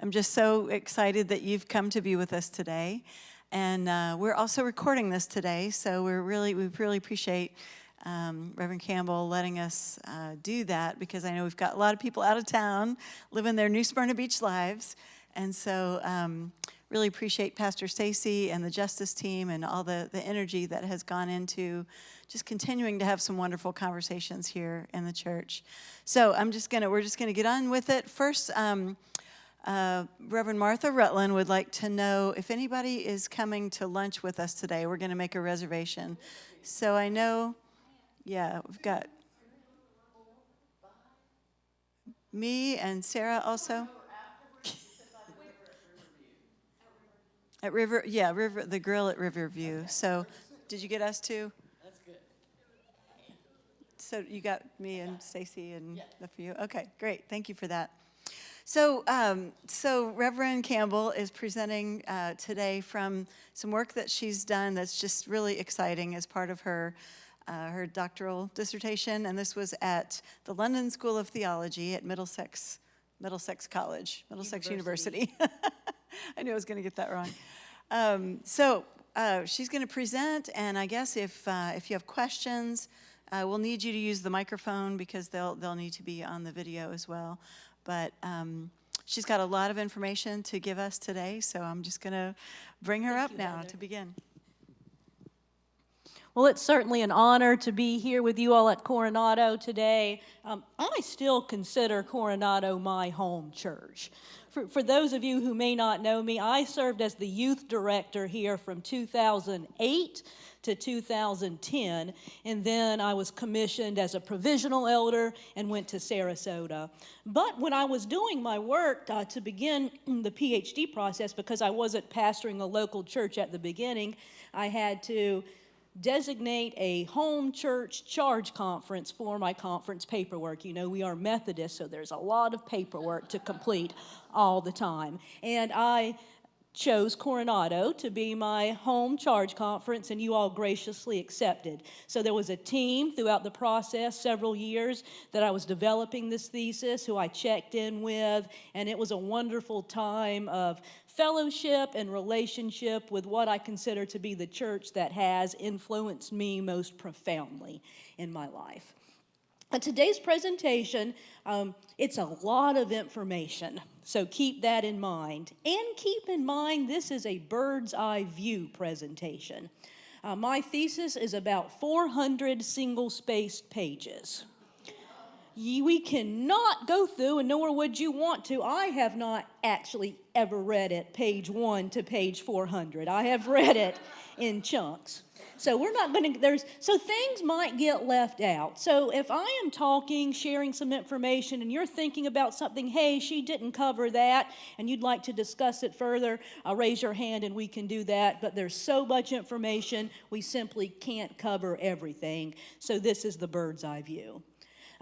I'm just so excited that you've come to be with us today. And we're also recording this today, so we really appreciate Reverend Campbell letting us do that, because I know we've got a lot of people out of town living their New Smyrna Beach lives. And so really appreciate Pastor Stacy and the Justice team and all the energy that has gone into just continuing to have some wonderful conversations here in the church. So we're just gonna get on with it. First, Reverend Martha Rutland would like to know if anybody is coming to lunch with us today. We're gonna make a reservation. So I know, yeah, we've got me and Sarah also. At River, the grill at Riverview. Okay. So, did you get us too? That's good. So you got me and Stacy and the few. Okay, great. Thank you for that. So, Reverend Campbell is presenting today from some work that she's done that's just really exciting as part of her doctoral dissertation, and this was at the London School of Theology at Middlesex College, Middlesex University. I knew I was going to get that wrong. She's going to present, and I guess if you have questions, we'll need you to use the microphone because they'll need to be on the video as well. But she's got a lot of information to give us today, so I'm just going to bring her up now to begin. Well, it's certainly an honor to be here with you all at Coronado today. I still consider Coronado my home church. For those of you who may not know me, I served as the youth director here from 2008 to 2010, and then I was commissioned as a provisional elder and went to Sarasota. But when I was doing my work to begin the PhD process, because I wasn't pastoring a local church at the beginning, I had to designate a home church charge conference for my conference paperwork. You know, we are Methodist, so there's a lot of paperwork to complete all the time. And I chose Coronado to be my home charge conference, and you all graciously accepted. So there was a team throughout the process, several years, that I was developing this thesis, who I checked in with, and it was a wonderful time of fellowship and relationship with what I consider to be the church that has influenced me most profoundly in my life. Today's presentation, it's a lot of information, so keep that in mind. And keep in mind, this is a bird's eye view presentation. My thesis is about 400 single-spaced pages. We cannot go through, and nor would you want to. I have not actually ever read it page 1 to page 400. I have read it in chunks. So we're not going to, so things might get left out. So if I am talking, sharing some information, and you're thinking about something, hey, she didn't cover that, and you'd like to discuss it further, raise your hand and we can do that. But there's so much information, we simply can't cover everything. So this is the bird's eye view.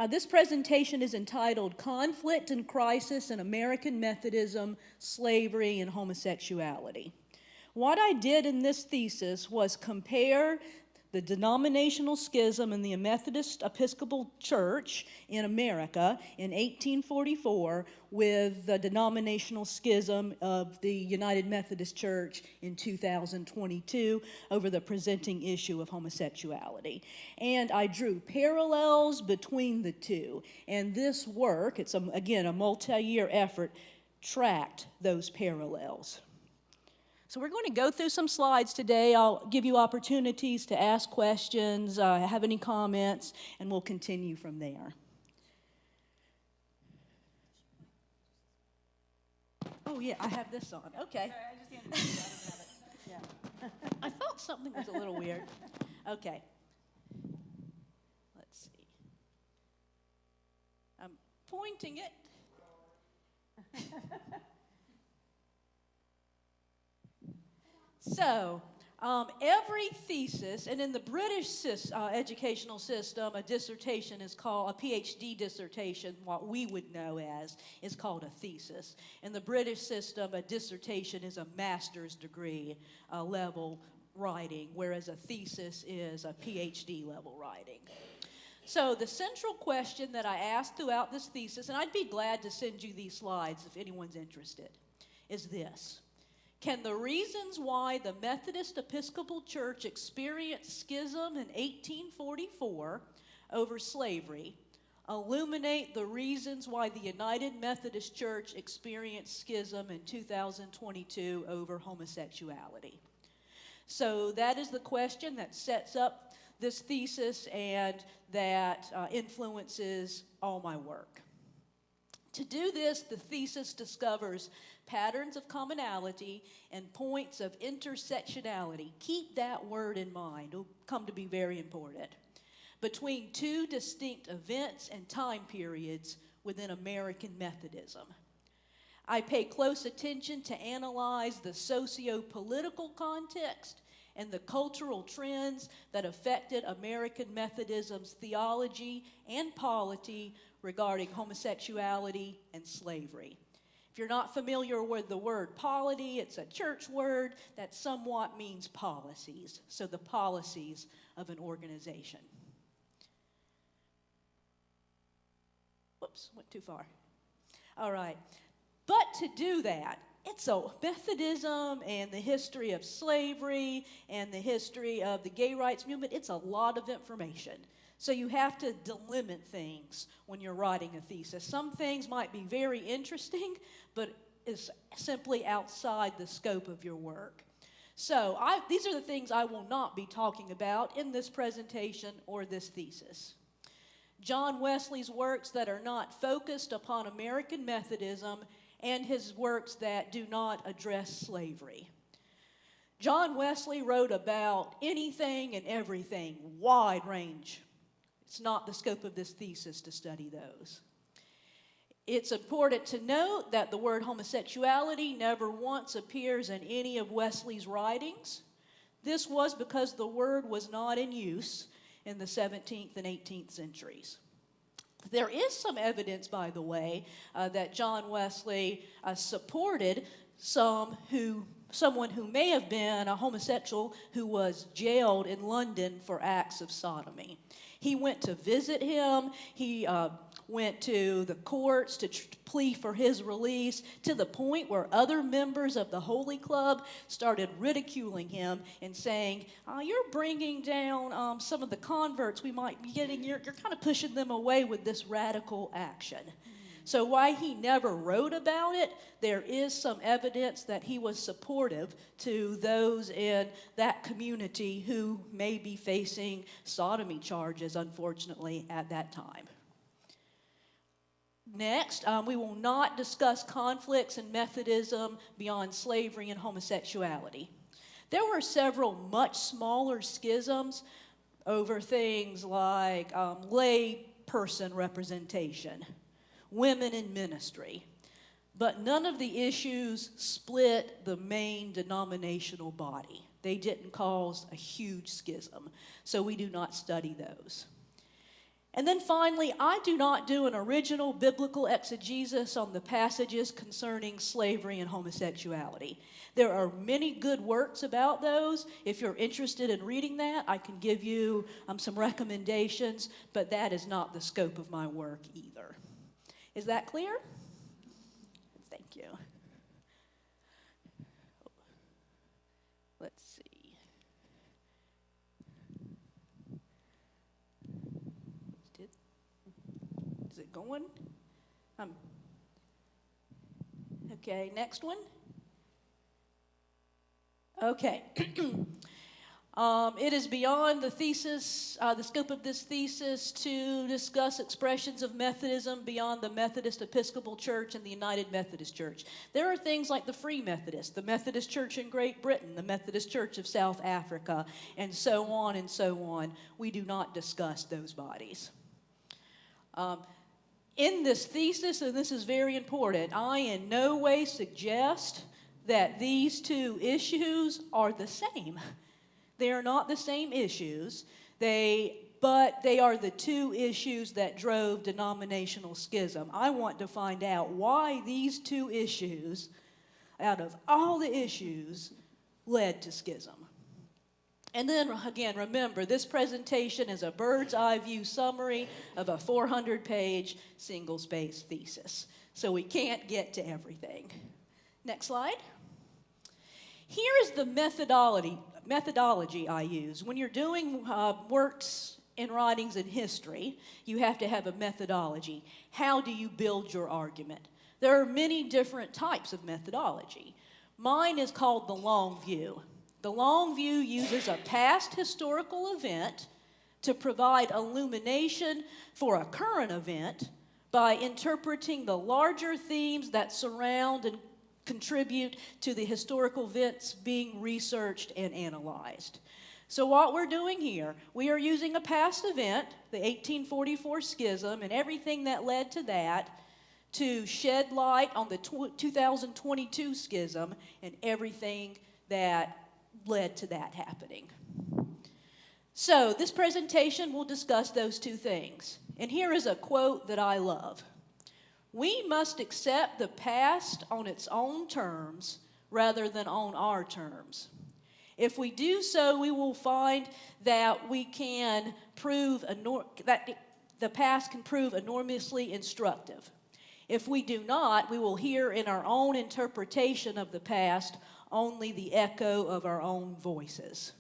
This presentation is entitled Conflict and Crisis in American Methodism, Slavery, and Homosexuality. What I did in this thesis was compare the denominational schism in the Methodist Episcopal Church in America in 1844 with the denominational schism of the United Methodist Church in 2022 over the presenting issue of homosexuality. And I drew parallels between the two. And this work, it's again a multi-year effort, tracked those parallels. So we're going to go through some slides today. I'll give you opportunities to ask questions, have any comments, and we'll continue from there. Oh, yeah, I have this on. Okay. Sorry, I just handed it to you. I don't have it. Yeah. I thought something was a little weird. Okay. Let's see. I'm pointing it. So, every thesis, and in the British educational system, a dissertation is called, a PhD dissertation, what we would know as, is called a thesis. In the British system, a dissertation is a master's degree level writing, whereas a thesis is a PhD level writing. So the central question that I asked throughout this thesis, and I'd be glad to send you these slides if anyone's interested, is this. Can the reasons why the Methodist Episcopal Church experienced schism in 1844 over slavery illuminate the reasons why the United Methodist Church experienced schism in 2022 over homosexuality? So that is the question that sets up this thesis and that influences all my work. To do this, the thesis discovers patterns of commonality and points of intersectionality. Keep that word in mind. It'll come to be very important. Between two distinct events and time periods within American Methodism. I pay close attention to analyze the socio-political context and the cultural trends that affected American Methodism's theology and polity regarding homosexuality and slavery. If you're not familiar with the word polity, it's a church word that somewhat means policies, so the policies of an organization. Whoops, went too far. All right, but to do that, it's a Methodism and the history of slavery and the history of the gay rights movement. It's a lot of information. So you have to delimit things when you're writing a thesis. Some things might be very interesting, but it's simply outside the scope of your work. So these are the things I will not be talking about in this presentation or this thesis. John Wesley's works that are not focused upon American Methodism and his works that do not address slavery. John Wesley wrote about anything and everything, wide range. It's not the scope of this thesis to study those. It's important to note that the word homosexuality never once appears in any of Wesley's writings. This was because the word was not in use in the 17th and 18th centuries. There is some evidence, by the way, that John Wesley supported someone who may have been a homosexual who was jailed in London for acts of sodomy. He went to visit him. He went to the courts to plea for his release, to the point where other members of the Holy Club started ridiculing him and saying, you're bringing down some of the converts we might be getting. You're kind of pushing them away with this radical action. So while he never wrote about it, there is some evidence that he was supportive to those in that community who may be facing sodomy charges, unfortunately, at that time. Next, we will not discuss conflicts in Methodism beyond slavery and homosexuality. There were several much smaller schisms over things like lay person representation, women in ministry, but none of the issues split the main denominational body. They didn't cause a huge schism, so we do not study those. And then finally, I do not do an original biblical exegesis on the passages concerning slavery and homosexuality. There are many good works about those. If you're interested in reading that, I can give you some recommendations, but that is not the scope of my work either. Is that clear? Thank you. Let's see. Is it going? Okay, next one. Okay. It is beyond the thesis, the scope of this thesis to discuss expressions of Methodism beyond the Methodist Episcopal Church and the United Methodist Church. There are things like the Free Methodist, the Methodist Church in Great Britain, the Methodist Church of South Africa, and so on and so on. We do not discuss those bodies. In this thesis, and this is very important, I in no way suggest that these two issues are the same. They are not the same issues, but they are the two issues that drove denominational schism. I want to find out why these two issues, out of all the issues, led to schism. And then again, remember, this presentation is a bird's eye view summary of a 400-page single-space thesis. So we can't get to everything. Next slide. Here is the methodology I use. When you're doing works and writings in history, you have to have a methodology. How do you build your argument? There are many different types of methodology. Mine is called the long view. The long view uses a past historical event to provide illumination for a current event by interpreting the larger themes that surround and contribute to the historical events being researched and analyzed. So what we're doing here, we are using a past event, the 1844 schism, and everything that led to that, to shed light on the 2022 schism and everything that led to that happening. So this presentation will discuss those two things. And here is a quote that I love. We must accept the past on its own terms rather than on our terms. If we do so, we will find that we can prove that the past can prove enormously instructive. If we do not, we will hear in our own interpretation of the past only the echo of our own voices.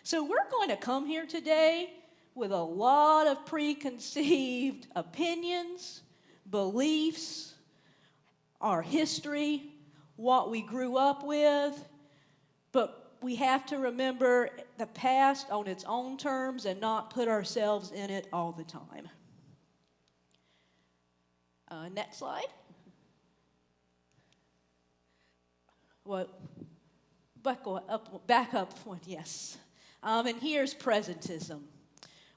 So we're going to come here today with a lot of preconceived opinions, beliefs, our history, what we grew up with, but we have to remember the past on its own terms and not put ourselves in it all the time. Next slide. Well, back up one, yes. And here's presentism.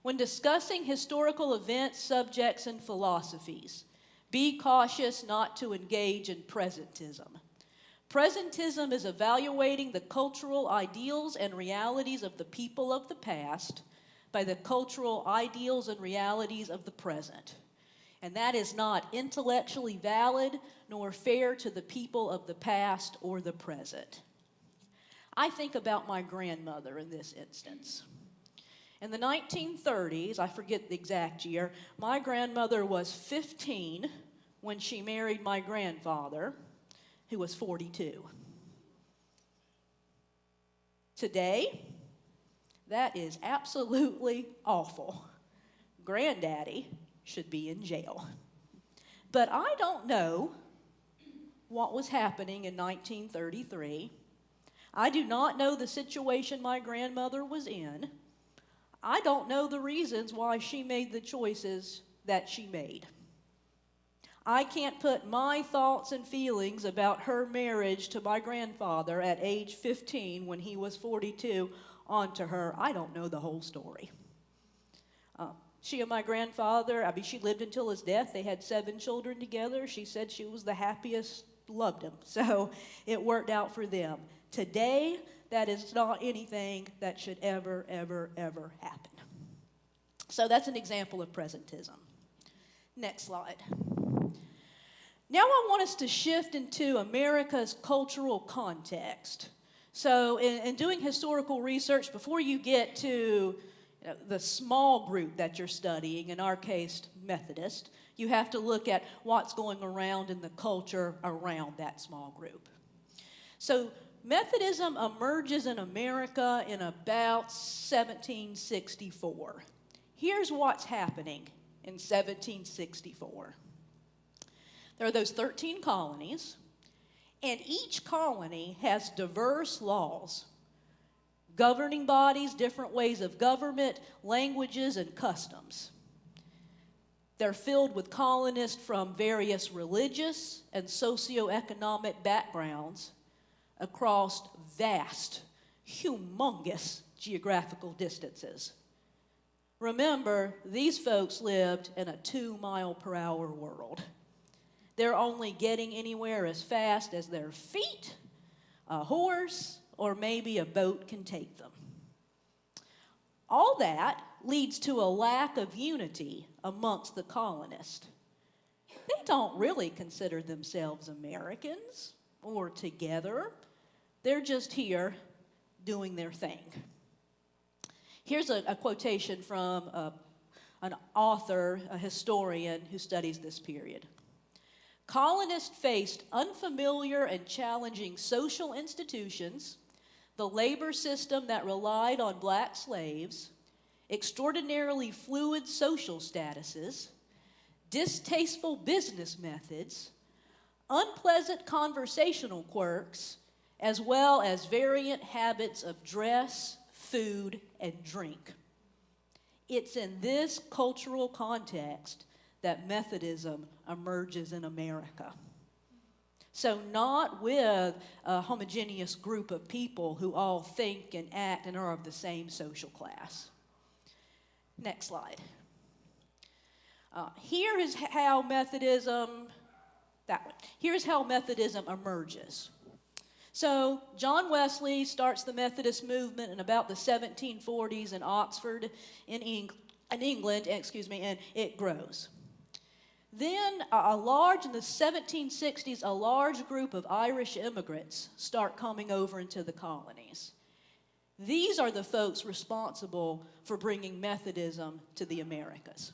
When discussing historical events, subjects, and philosophies, be cautious not to engage in presentism. Presentism is evaluating the cultural ideals and realities of the people of the past by the cultural ideals and realities of the present. And that is not intellectually valid nor fair to the people of the past or the present. I think about my grandmother in this instance. In the 1930s, I forget the exact year, my grandmother was 15 when she married my grandfather, who was 42. Today, that is absolutely awful. Granddaddy should be in jail. But I don't know what was happening in 1933. I do not know the situation my grandmother was in. I don't know the reasons why she made the choices that she made. I can't put my thoughts and feelings about her marriage to my grandfather at age 15 when he was 42 onto her. I don't know the whole story. She and my grandfather, she lived until his death. They had 7 children together. She said she was the happiest, loved him. So it worked out for them. Today, that is not anything that should ever, ever, ever happen. So that's an example of presentism. Next slide. Now I want us to shift into America's cultural context. So in doing historical research, before you get to the small group that you're studying, in our case, Methodist, you have to look at what's going around in the culture around that small group. So Methodism emerges in America in about 1764. Here's what's happening in 1764. There are those 13 colonies, and each colony has diverse laws, governing bodies, different ways of government, languages, and customs. They're filled with colonists from various religious and socioeconomic backgrounds across vast, humongous geographical distances. Remember, these folks lived in a 2-mile-per-hour world. They're only getting anywhere as fast as their feet, a horse, or maybe a boat can take them. All that leads to a lack of unity amongst the colonists. They don't really consider themselves Americans or together. They're just here doing their thing. Here's a quotation from an author, a historian who studies this period. Colonists faced unfamiliar and challenging social institutions, the labor system that relied on black slaves, extraordinarily fluid social statuses, distasteful business methods, unpleasant conversational quirks, as well as variant habits of dress, food, and drink. It's in this cultural context that Methodism emerges in America. So not with a homogeneous group of people who all think and act and are of the same social class. Next slide. Here is how Methodism emerges. So John Wesley starts the Methodist movement in about the 1740s in Oxford, in England, and it grows. Then in the 1760s, a large group of Irish immigrants start coming over into the colonies. These are the folks responsible for bringing Methodism to the Americas.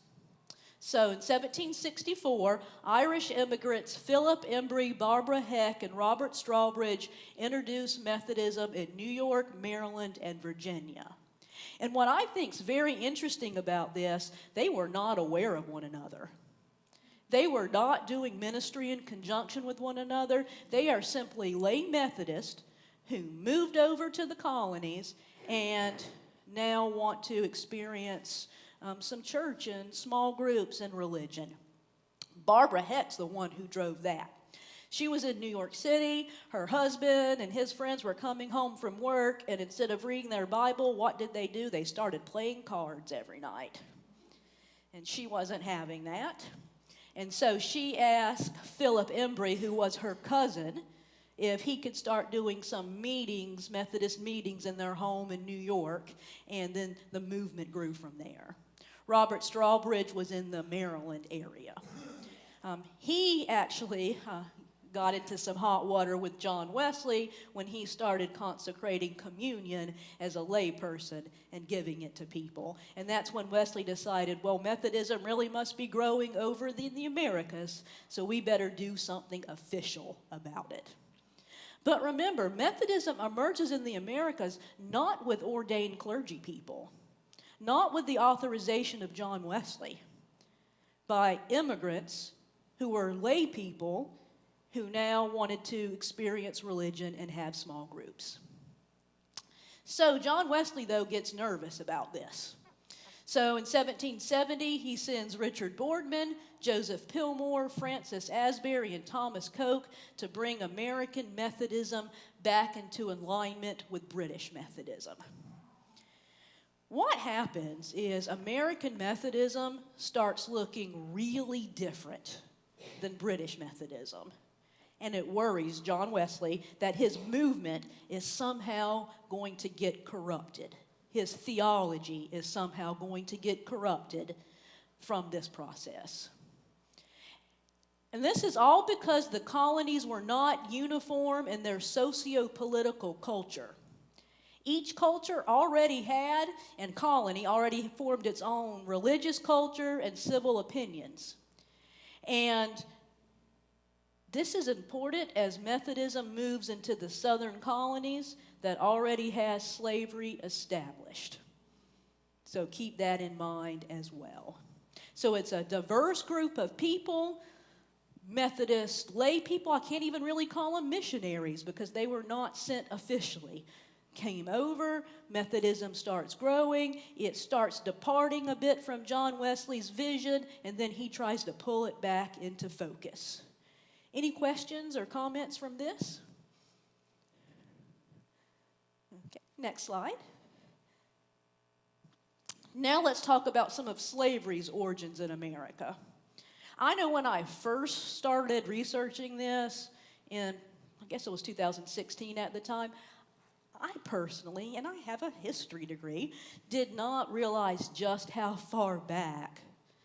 So in 1764, Irish immigrants Philip Embry, Barbara Heck, and Robert Strawbridge introduced Methodism in New York, Maryland, and Virginia. And what I think is very interesting about this, they were not aware of one another. They were not doing ministry in conjunction with one another. They are simply lay Methodists who moved over to the colonies and now want to experience some church and small groups and religion. Barbara Heck's the one who drove that. She was in New York City. Her husband and his friends were coming home from work, and instead of reading their Bible, what did? They started playing cards every night. And she wasn't having that. And so she asked Philip Embry, who was her cousin, if he could start doing some meetings, Methodist meetings in their home in New York, and then the movement grew from there. Robert Strawbridge was in the Maryland area. He actually got into some hot water with John Wesley when he started consecrating communion as a lay person and giving it to people. And that's when Wesley decided, well, Methodism really must be growing over in the Americas, so we better do something official about it. But remember, Methodism emerges in the Americas not with ordained clergy people, not with the authorization of John Wesley, by immigrants who were lay people who now wanted to experience religion and have small groups. So John Wesley, though, gets nervous about this. So in 1770, he sends Richard Boardman, Joseph Pilmore, Francis Asbury, and Thomas Coke to bring American Methodism back into alignment with British Methodism. What happens is American Methodism starts looking really different than British Methodism. And it worries John Wesley that his movement is somehow going to get corrupted. His theology is somehow going to get corrupted from this process. And this is all because the colonies were not uniform in their socio-political culture. Each culture already had, and colony already formed its own religious culture and civil opinions. And this is important as Methodism moves into the southern colonies that already has slavery established. So keep that in mind as well. So it's a diverse group of people, Methodist lay people. I can't even really call them missionaries because they were not sent officially. Came over, Methodism starts growing, it starts departing a bit from John Wesley's vision, and then he tries to pull it back into focus. Any questions or comments from this? Okay, next slide. Now let's talk about some of slavery's origins in America. I know when I first started researching this in, I guess it was 2016 at the time, I personally, and I have a history degree, did not realize just how far back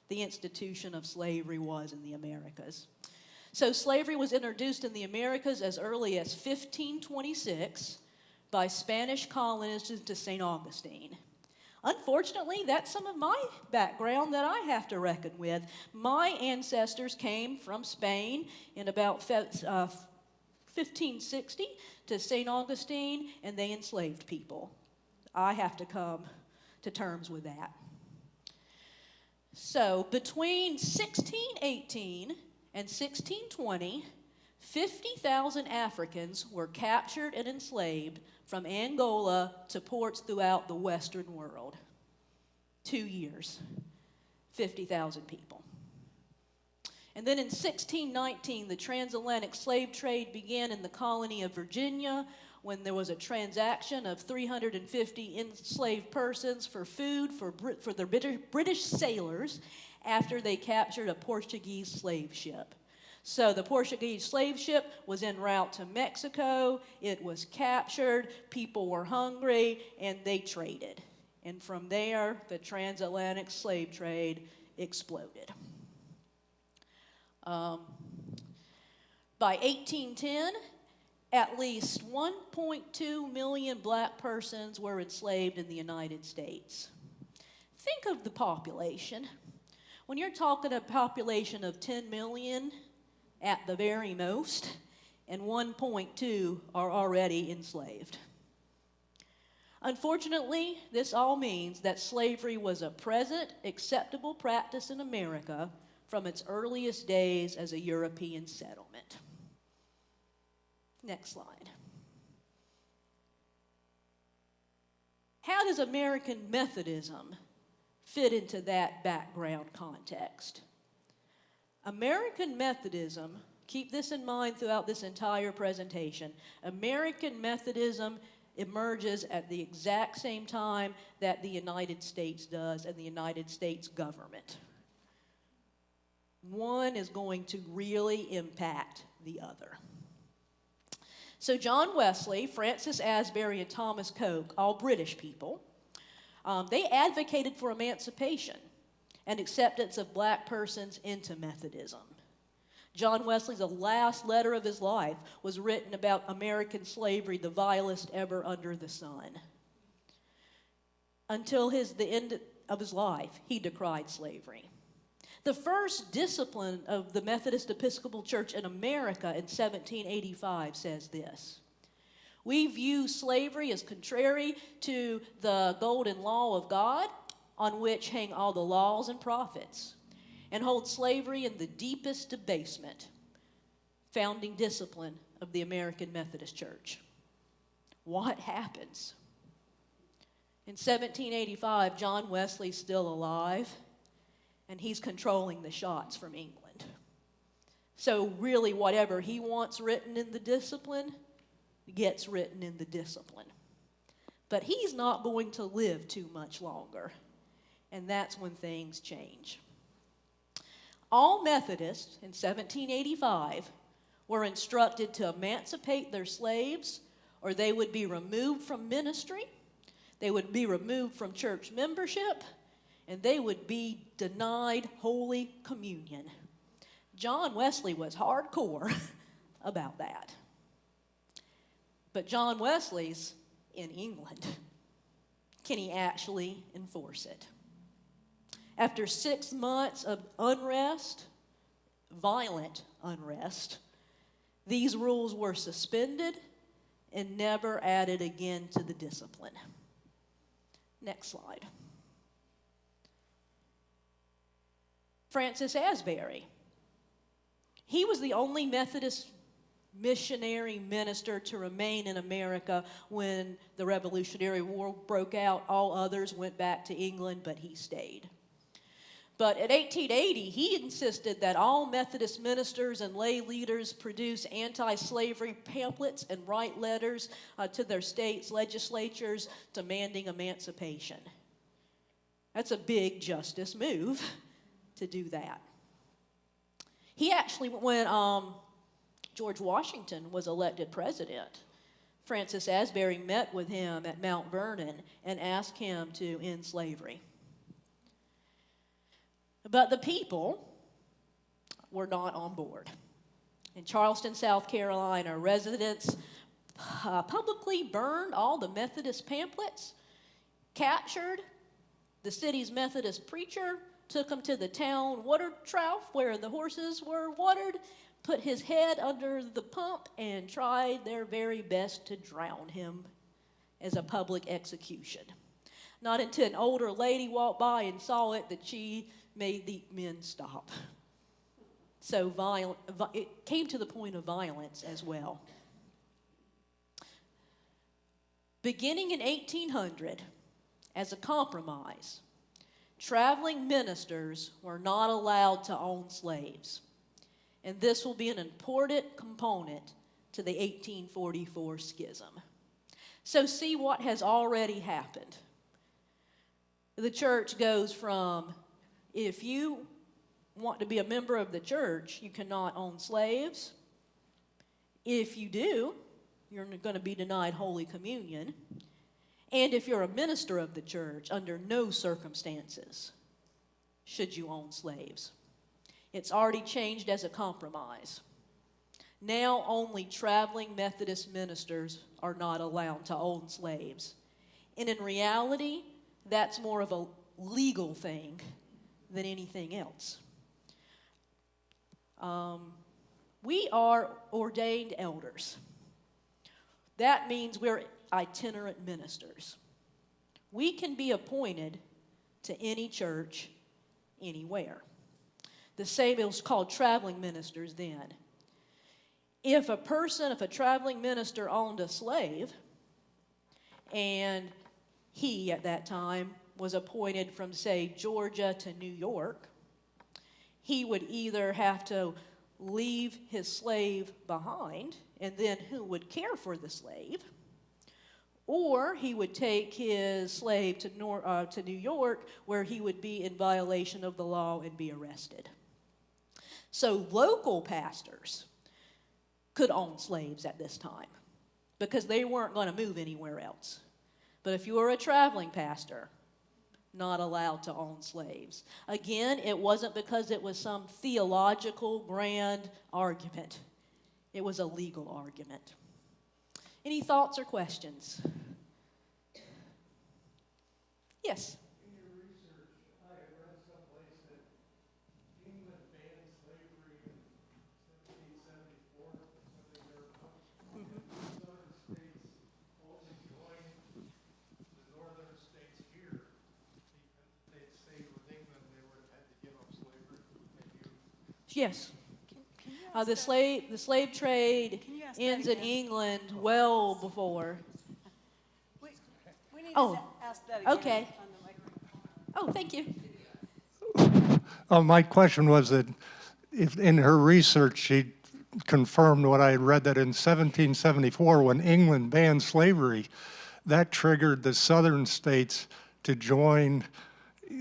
the institution of slavery was in the Americas. So slavery was introduced in the Americas as early as 1526 by Spanish colonists to St. Augustine. Unfortunately, that's some of my background that I have to reckon with. My ancestors came from Spain in about 1560 to St. Augustine, and they enslaved people. I have to come to terms with that. So between 1618 and 1620, 50,000 Africans were captured and enslaved from Angola to ports throughout the Western world. 2 years, 50,000 people. And then in 1619, the transatlantic slave trade began in the colony of Virginia when there was a transaction of 350 enslaved persons for food for the British sailors after they captured a Portuguese slave ship. So the Portuguese slave ship was en route to Mexico. It was captured. People were hungry, and they traded. And from there, the transatlantic slave trade exploded. By 1810, at least 1.2 million black persons were enslaved in the United States. Think of the population. When you're talking a population of 10 million at the very most, and 1.2 are already enslaved. Unfortunately, this all means that slavery was a present, acceptable practice in America from its earliest days as a European settlement. Next slide. How does American Methodism fit into that background context? American Methodism, keep this in mind throughout this entire presentation, American Methodism emerges at the exact same time that the United States does and the United States government. One is going to really impact the other. So John Wesley, Francis Asbury, and Thomas Coke, all British people, they advocated for emancipation and acceptance of black persons into Methodism. John Wesley's last letter of his life was written about American slavery, the vilest ever under the sun. Until the end of his life, he decried slavery. The first discipline of the Methodist Episcopal Church in America in 1785 says this: "We view slavery as contrary to the golden law of God, on which hang all the laws and prophets, and hold slavery in the deepest debasement." Founding discipline of the American Methodist Church. What happens? In 1785, John Wesley's still alive, and he's controlling the shots from England. So really, whatever he wants written in the discipline gets written in the discipline. But he's not going to live too much longer, and that's when things change. All Methodists in 1785 were instructed to emancipate their slaves, or they would be removed from ministry, they would be removed from church membership, and they would be denied Holy Communion. John Wesley was hardcore about that. But John Wesley's in England. Can he actually enforce it? After 6 months of unrest, violent unrest, these rules were suspended and never added again to the discipline. Next slide. Francis Asbury. He was the only Methodist missionary minister to remain in America when the Revolutionary War broke out. All others went back to England, but he stayed. But in 1880, he insisted that all Methodist ministers and lay leaders produce anti-slavery pamphlets and write letters to their states' legislatures demanding emancipation. That's a big justice move to do that. He actually, when George Washington was elected president, Francis Asbury met with him at Mount Vernon and asked him to end slavery. But the people were not on board. In Charleston, South Carolina, residents publicly burned all the Methodist pamphlets, captured The city's Methodist preacher took him to the town water trough where the horses were watered, put his head under the pump, and tried their very best to drown him as a public execution. Not until an older lady walked by and saw it that she made the men stop. So it came to the point of violence as well. Beginning in 1800, as a compromise, traveling ministers were not allowed to own slaves. And this will be an important component to the 1844 schism. So see what has already happened. The church goes from, if you want to be a member of the church, you cannot own slaves. If you do, you're going to be denied Holy Communion. And if you're a minister of the church, under no circumstances should you own slaves. It's already changed as a compromise. Now only traveling Methodist ministers are not allowed to own slaves. And in reality, that's more of a legal thing than anything else. We are ordained elders. That means we're itinerant ministers. We can be appointed to any church, anywhere. The same, it was called traveling ministers then. If a traveling minister owned a slave, and he at that time was appointed from, say, Georgia to New York, he would either have to leave his slave behind, and then who would care for the slave? Or he would take his slave to New York, where he would be in violation of the law and be arrested. So local pastors could own slaves at this time because they weren't going to move anywhere else. But if you were a traveling pastor, not allowed to own slaves. Again, it wasn't because it was some theological grand argument. It was a legal argument. Any thoughts or questions? Yes? In your research, I read someplace that England banned slavery in 1774, something thereabouts. The southern states only joined the northern states here. If they'd stayed with England, they would have had to give up slavery. Yes. The slave trade ends in England well before. We need Oh, to ask that again. okay. On the microphone. Oh, thank you. My question was that if in her research she confirmed what I had read, that in 1774 when England banned slavery, that triggered the southern states to join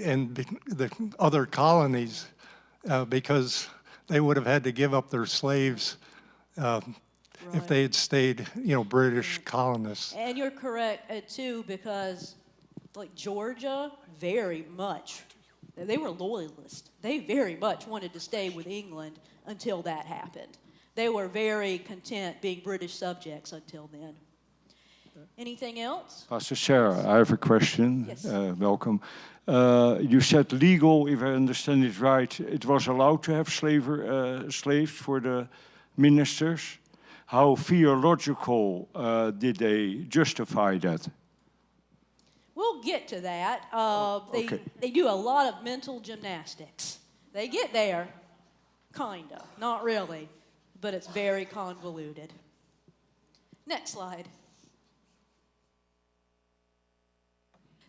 and the other colonies because they would have had to give up their slaves if they had stayed, British colonists. And you're correct, too, because, like, Georgia, very much, they were loyalists. They very much wanted to stay with England until that happened. They were very content being British subjects until then. Anything else? Pastor Sarah, I have a question. Yes. Welcome. You said legal, if I understand it right, it was allowed to have slaves for the ministers. How theological did they justify that? We'll get to that. Okay. They do a lot of mental gymnastics. They get there, kinda, not really, but it's very convoluted. Next slide.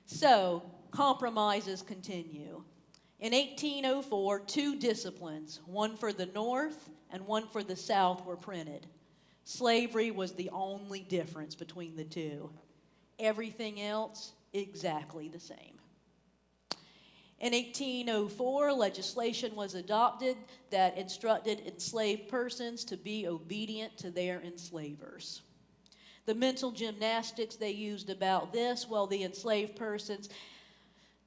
So, compromises continue. In 1804, two disciplines, one for the North and one for the South, were printed. Slavery was the only difference between the two. Everything else, exactly the same. In 1804, legislation was adopted that instructed enslaved persons to be obedient to their enslavers. The mental gymnastics they used about this, well, the enslaved persons,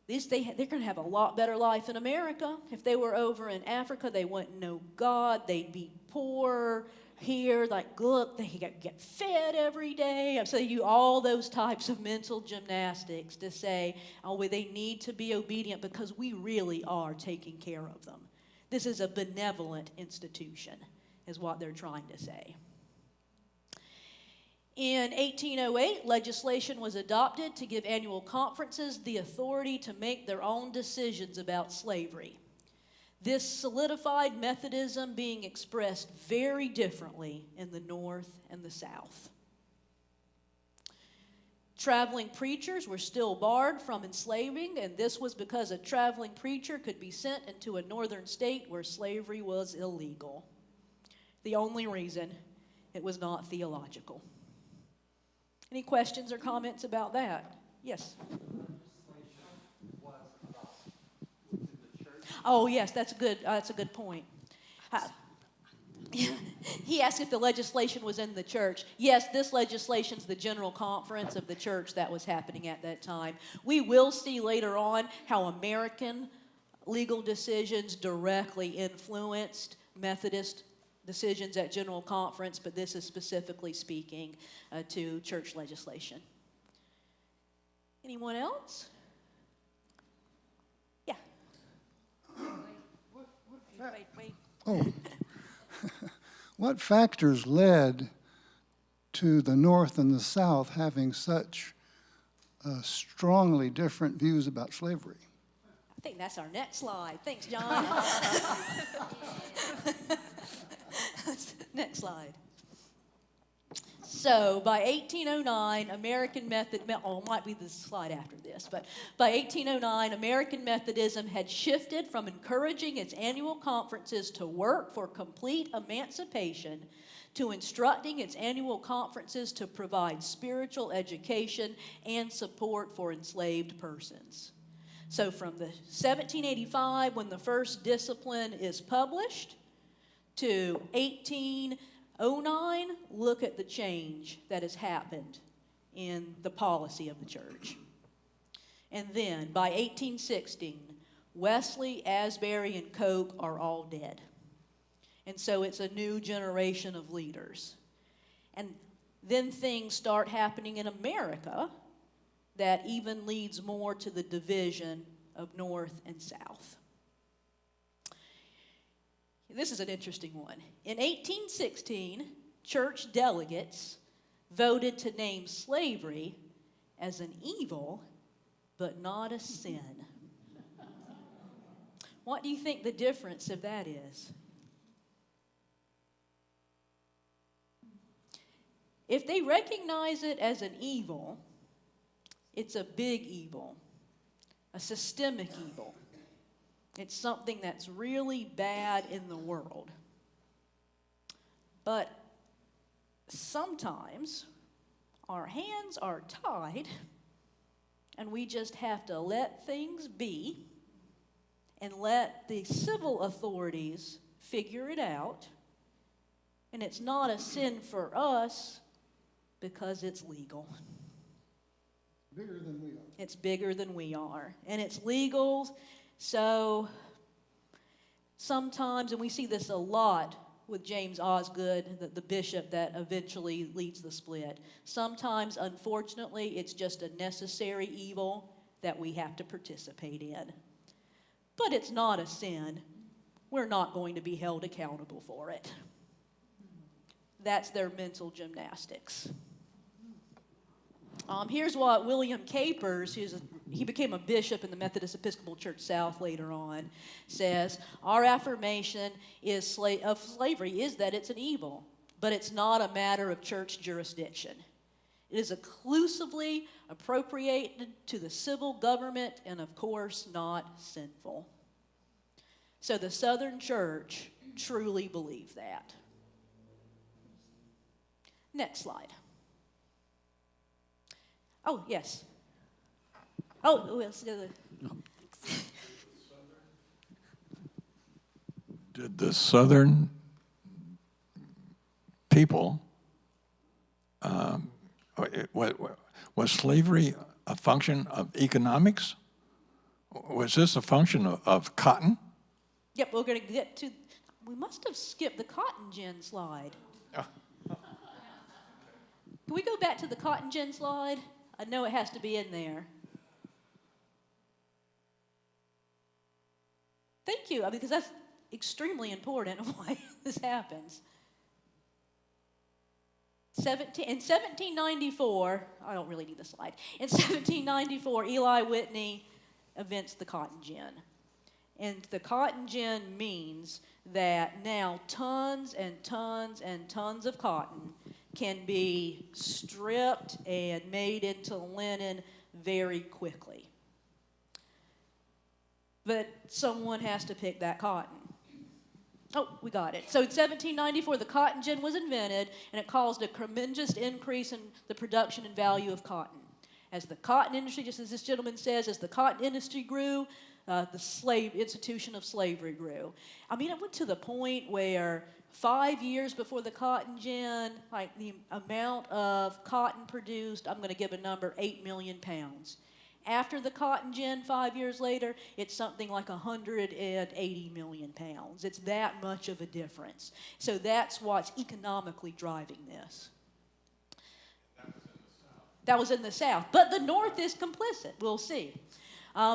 they're going to have a lot better life in America. If they were over in Africa, they wouldn't know God, they'd be poor, here, like, look, they get fed every day. I'm saying you all those types of mental gymnastics to say, oh, well, they need to be obedient because we really are taking care of them. This is a benevolent institution, is what they're trying to say. In 1808, legislation was adopted to give annual conferences the authority to make their own decisions about slavery. This solidified Methodism being expressed very differently in the North and the South. Traveling preachers were still barred from enslaving, and this was because a traveling preacher could be sent into a northern state where slavery was illegal. The only reason it was not theological. Any questions or comments about that? Yes? Oh, yes, that's a good point. He asked if the legislation was in the church. Yes, this legislation's the general conference of the church that was happening at that time. We will see later on how American legal decisions directly influenced Methodist decisions at general conference, but this is specifically speaking to church legislation. Anyone else? Yeah. Wait. Oh, what factors led to the North and the South having such strongly different views about slavery? I think that's our next slide. Thanks, John. Next slide. So by 1809, it might be the slide after this, but by 1809, American Methodism had shifted from encouraging its annual conferences to work for complete emancipation to instructing its annual conferences to provide spiritual education and support for enslaved persons. So from the 1785, when the first discipline is published, to 1809, look at the change that has happened in the policy of the church. And then by 1816, Wesley, Asbury, and Coke are all dead. And so it's a new generation of leaders. And then things start happening in America that even leads more to the division of North and South. This is an interesting one. In 1816, church delegates voted to name slavery as an evil, but not a sin. What do you think the difference of that is? If they recognize it as an evil, it's a big evil, a systemic evil. It's something that's really bad in the world. But sometimes our hands are tied and we just have to let things be and let the civil authorities figure it out. And it's not a sin for us because it's legal. Bigger than we are. It's bigger than we are. And it's legal. So sometimes, and we see this a lot with James Osgood, the bishop that eventually leads the split, sometimes, unfortunately, it's just a necessary evil that we have to participate in. But it's not a sin. We're not going to be held accountable for it. That's their mental gymnastics. Here's what William Capers, he became a bishop in the Methodist Episcopal Church South later on, says, our affirmation of slavery is that it's an evil, but it's not a matter of church jurisdiction. It is exclusively appropriated to the civil government and, of course, not sinful. So the Southern Church truly believed that. Next slide. Oh, yes. Oh, let's go. Did the Southern people, was slavery a function of economics? Was this a function of cotton? Yep, we're going to get to, we must have skipped the cotton gin slide. Can we go back to the cotton gin slide? I know it has to be in there. Thank you, because that's extremely important why this happens. In 1794, I don't really need the slide. In 1794, Eli Whitney invents the cotton gin. And the cotton gin means that now tons and tons and tons of cotton can be stripped and made into linen very quickly. But someone has to pick that cotton. Oh, we got it. So in 1794, the cotton gin was invented, and it caused a tremendous increase in the production and value of cotton. As the cotton industry, just as this gentleman says, as the cotton industry grew, the institution of slavery grew. I mean, it went to the point where 5 years before the cotton gin, like the amount of cotton produced, I'm going to give a number, 8 million pounds. After the cotton gin, 5 years later, it's something like 180 million pounds. It's that much of a difference. So that's what's economically driving this. That was in the South. But the North is complicit. We'll see.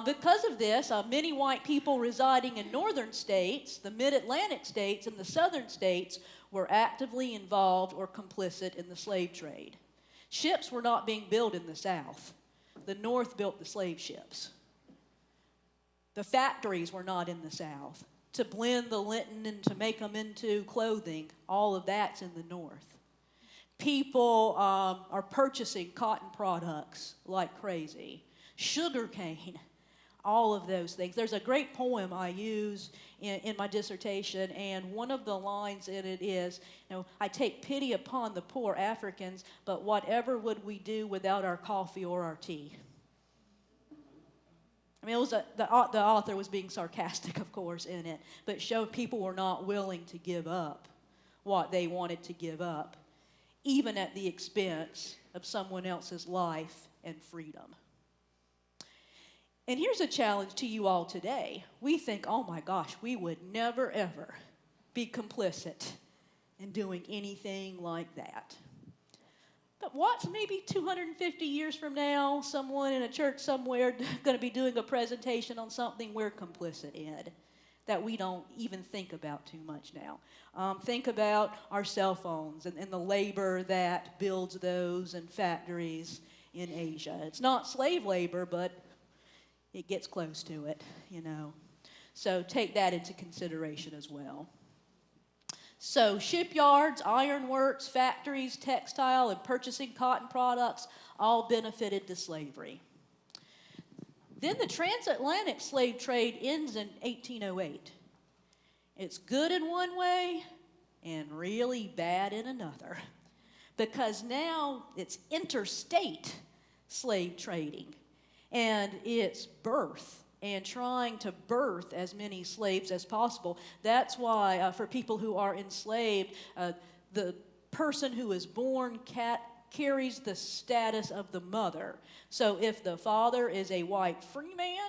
Because of this, many white people residing in northern states, the mid-Atlantic states, and the southern states were actively involved or complicit in the slave trade. Ships were not being built in the South. The North built the slave ships. The factories were not in the South. To blend the linen and to make them into clothing, all of that's in the North. People are purchasing cotton products like crazy. Sugar cane, all of those things. There's a great poem I use in my dissertation, and one of the lines in it is, I take pity upon the poor Africans, but whatever would we do without our coffee or our tea? I mean, the author was being sarcastic, of course, in it, but showed people were not willing to give up what they wanted to give up, even at the expense of someone else's life and freedom. And here's a challenge to you all today. We think, oh my gosh, we would never, ever be complicit in doing anything like that. But what's maybe 250 years from now, someone in a church somewhere going to be doing a presentation on something we're complicit in that we don't even think about too much now. Think about our cell phones and the labor that builds those in factories in Asia. It's not slave labor, but it gets close to it, So take that into consideration as well. So shipyards, ironworks, factories, textile, and purchasing cotton products all benefited to slavery. Then the transatlantic slave trade ends in 1808. It's good in one way and really bad in another, because now it's interstate slave trading. And it's birth and trying to birth as many slaves as possible. That's why for people who are enslaved, the person who is born carries the status of the mother. So if the father is a white free man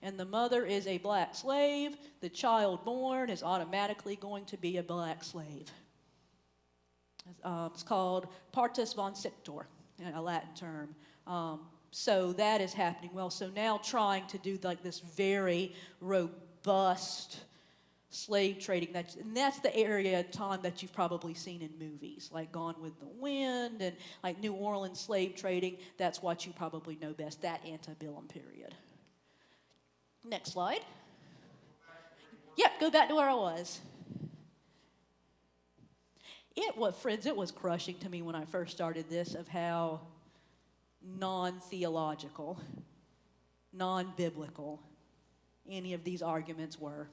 and the mother is a black slave, the child born is automatically going to be a black slave. It's called partus vancitor, a Latin term. So that is happening well. So now trying to do like this very robust slave trading, and that's the area of time that you've probably seen in movies, like Gone with the Wind and like New Orleans slave trading. That's what you probably know best, that antebellum period. Next slide. Yep, go back to where I was. Friends, it was crushing to me when I first started this of how non-theological, non-biblical any of these arguments were.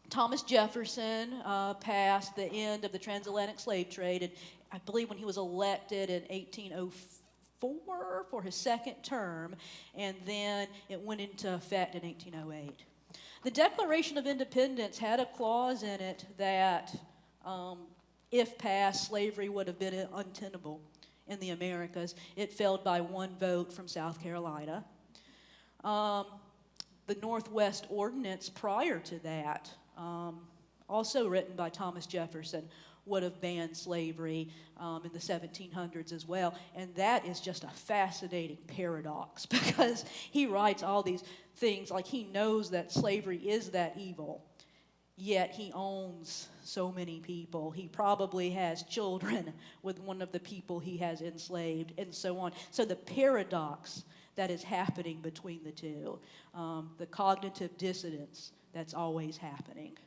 Thomas Jefferson passed the end of the transatlantic slave trade, and I believe when he was elected in 1804 for his second term, and then it went into effect in 1808. The Declaration of Independence had a clause in it that if passed, slavery would have been untenable in the Americas. It failed by one vote from South Carolina. The the Northwest Ordinance prior to that, also written by Thomas Jefferson, would have banned slavery in the 1700s as well. And that is just a fascinating paradox because he writes all these things like he knows that slavery is that evil, yet he owns so many people. He probably has children with one of the people he has enslaved and so on. So the paradox that is happening between the two, the cognitive dissonance that's always happening.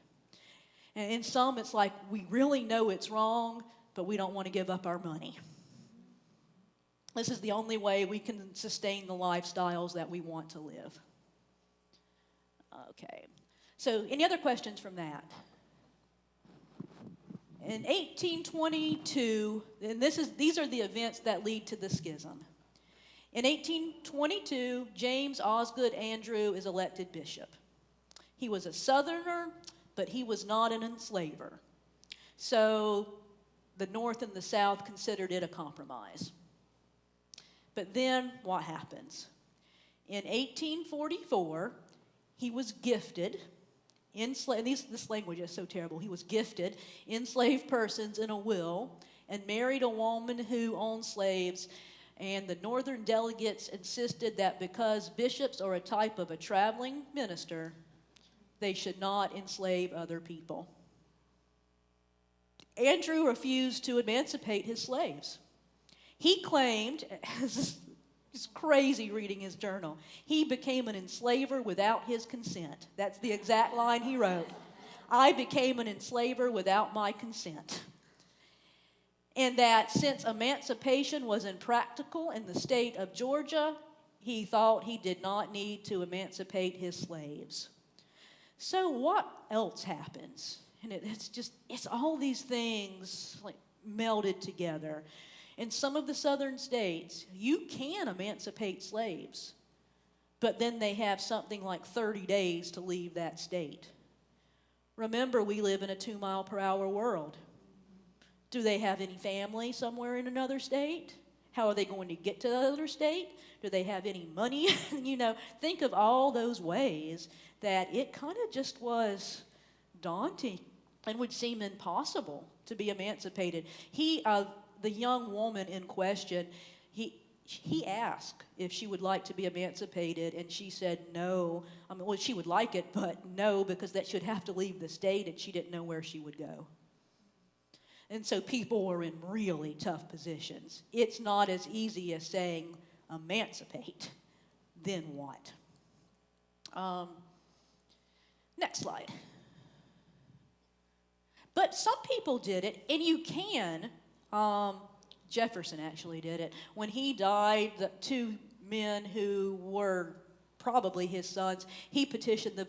And in some, it's like we really know it's wrong, but we don't want to give up our money. This is the only way we can sustain the lifestyles that we want to live. Okay. So any other questions from that? In 1822, and these are the events that lead to the schism. In 1822, James Osgood Andrew is elected bishop. He was a Southerner, but he was not an enslaver. So the North and the South considered it a compromise. But then what happens? In 1844, he was gifted, this language is so terrible, he was gifted enslaved persons in a will and married a woman who owned slaves, and the Northern delegates insisted that because bishops are a type of a traveling minister, they should not enslave other people. Andrew refused to emancipate his slaves. He claimed, it's crazy reading his journal, he became an enslaver without his consent. That's the exact line he wrote. I became an enslaver without my consent. And that since emancipation was impractical in the state of Georgia, he thought he did not need to emancipate his slaves. So what else happens? And it's all these things like melded together. In some of the southern states, you can emancipate slaves, but then they have something like 30 days to leave that state. Remember, we live in a 2-mile-per-hour world. Do they have any family somewhere in another state? How are they going to get to the other state? Do they have any money? Think of all those ways that it kind of just was daunting and would seem impossible to be emancipated. The young woman in question, he asked if she would like to be emancipated, and she said no. She would like it, but no, because that she'd have to leave the state, and she didn't know where she would go. And so people were in really tough positions. It's not as easy as saying emancipate. Then what? Next slide. But some people did it, and you can. Jefferson actually did it. When he died, the 2 men who were probably his sons, he petitioned the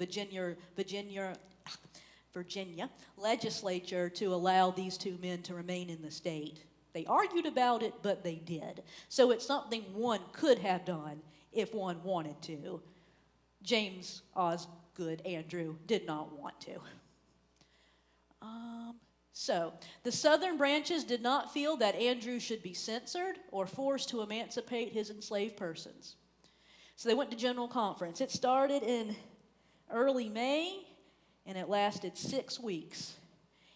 Virginia legislature to allow these 2 men to remain in the state. They argued about it, but they did. So it's something one could have done if one wanted to. James Osgood Andrew did not want to. So the southern branches did not feel that Andrew should be censored or forced to emancipate his enslaved persons. So they went to General Conference. It started in early May, and it lasted 6 weeks.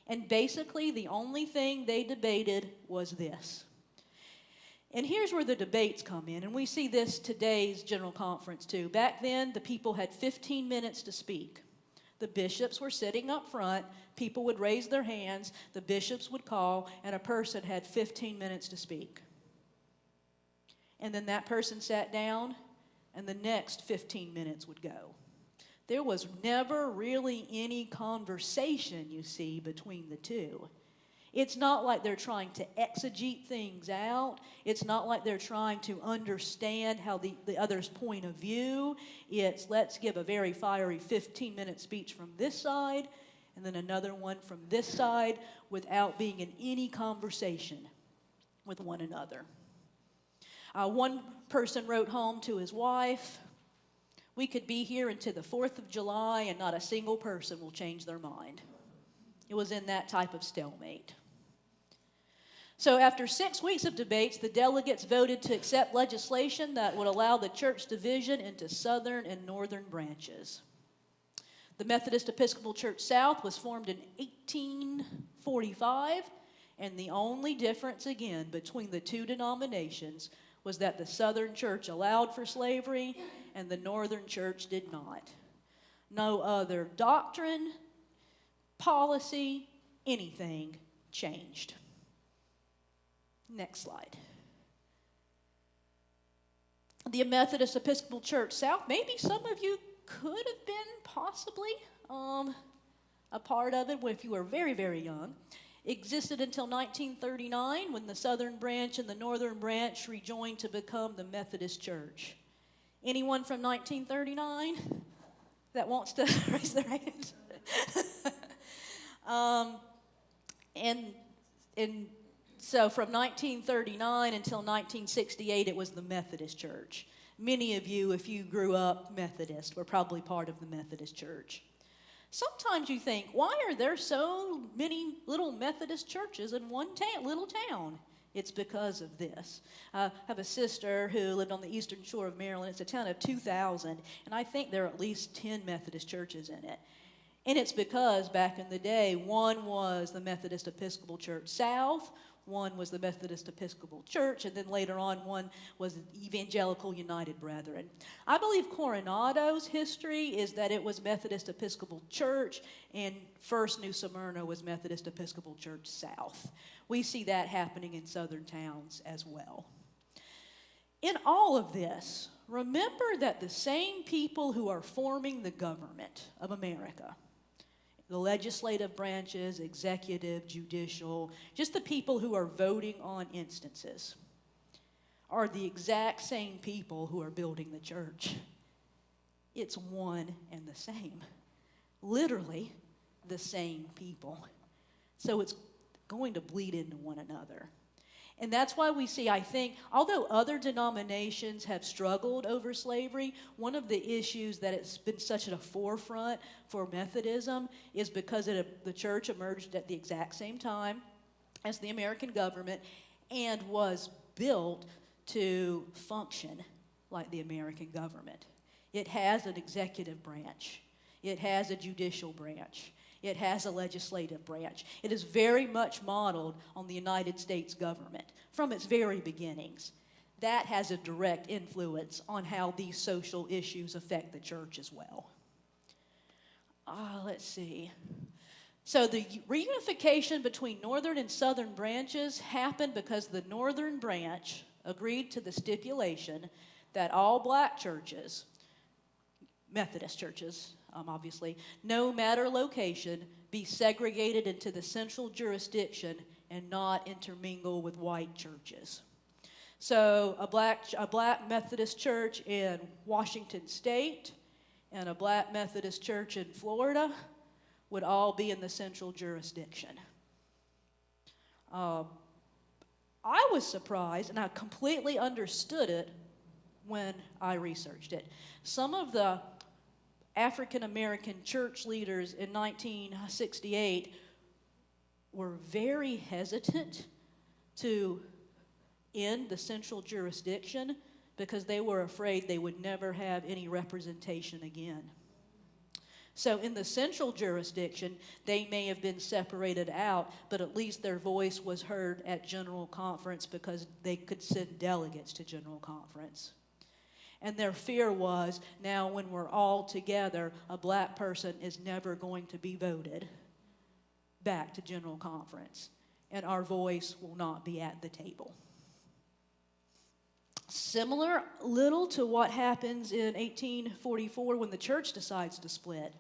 And basically, the only thing they debated was this. And here's where the debates come in, and we see this today's General Conference too. Back then, the people had 15 minutes to speak. The bishops were sitting up front. People would raise their hands. The bishops would call, and a person had 15 minutes to speak. And then that person sat down, and the next 15 minutes would go. There was never really any conversation, you see, between the two. It's not like they're trying to exegete things out. It's not like they're trying to understand how the other's point of view. It's let's give a very fiery 15-minute speech from this side and then another one from this side without being in any conversation with one another. One person wrote home to his wife, "We could be here until the 4th of July and not a single person will change their mind." It was in that type of stalemate. So after 6 weeks of debates, the delegates voted to accept legislation that would allow the church division into southern and northern branches. The Methodist Episcopal Church South was formed in 1845, and the only difference, again, between the two denominations was that the Southern Church allowed for slavery and the Northern Church did not. No other doctrine, policy, anything changed. Next slide. The Methodist Episcopal Church South, maybe some of you could have been possibly a part of it if you were very, very young. Existed until 1939 when the Southern branch and the Northern branch rejoined to become the Methodist Church. Anyone from 1939 that wants to raise their hand? So from 1939 until 1968, it was the Methodist Church. Many of you, if you grew up Methodist, were probably part of the Methodist Church. Sometimes you think, why are there so many little Methodist churches in one little town? It's because of this. I have a sister who lived on the eastern shore of Maryland. It's a town of 2,000, and I think there are at least 10 Methodist churches in it. And it's because back in the day, one was the Methodist Episcopal Church South, one was the Methodist Episcopal Church, and then later on one was the Evangelical United Brethren. I believe Coronado's history is that it was Methodist Episcopal Church, and First New Smyrna was Methodist Episcopal Church South. We see that happening in southern towns as well. In all of this, remember that the same people who are forming the government of America, the legislative branches, executive, judicial, just the people who are voting on instances, are the exact same people who are building the church. It's one and the same. Literally the same people. So it's going to bleed into one another. And that's why we see, I think, although other denominations have struggled over slavery, one of the issues that it's been such at a forefront for Methodism is because the church emerged at the exact same time as the American government and was built to function like the American government. It has an executive branch. It has a judicial branch. It has a legislative branch. It is very much modeled on the United States government from its very beginnings. That has a direct influence on how these social issues affect the church as well. Let's see. So the reunification between northern and southern branches happened because the northern branch agreed to the stipulation that all black churches, Methodist churches, obviously, no matter location, be segregated into the central jurisdiction and not intermingle with white churches. So a black Methodist church in Washington State and a black Methodist church in Florida would all be in the central jurisdiction. I was surprised, and I completely understood it when I researched it. Some of the African American church leaders in 1968 were very hesitant to end the central jurisdiction because they were afraid they would never have any representation again. So in the central jurisdiction, they may have been separated out, but at least their voice was heard at General Conference because they could send delegates to General Conference. And their fear was, now when we're all together, a black person is never going to be voted back to General Conference, and our voice will not be at the table. Similar little to what happens in 1844 when the church decides to split.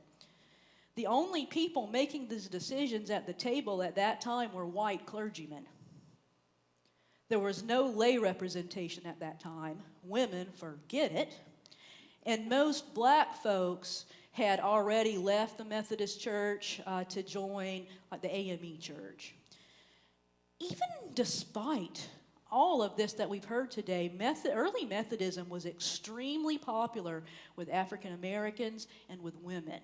The only people making these decisions at the table at that time were white clergymen. There was no lay representation at that time. Women, forget it. And most black folks had already left the Methodist Church to join the AME Church. Even despite all of this that we've heard today, early Methodism was extremely popular with African Americans and with women.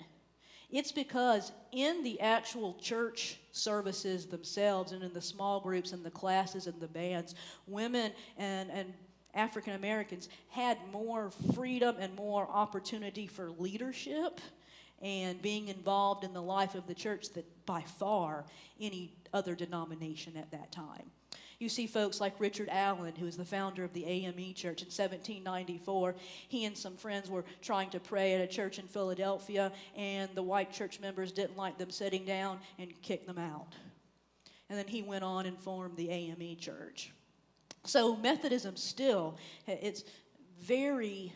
It's because in the actual church services themselves and in the small groups and the classes and the bands, women and African Americans had more freedom and more opportunity for leadership and being involved in the life of the church than by far any other denomination at that time. You see folks like Richard Allen, who is the founder of the AME Church in 1794. He and some friends were trying to pray at a church in Philadelphia, and the white church members didn't like them sitting down and kicked them out. And then he went on and formed the AME Church. So Methodism still, it's very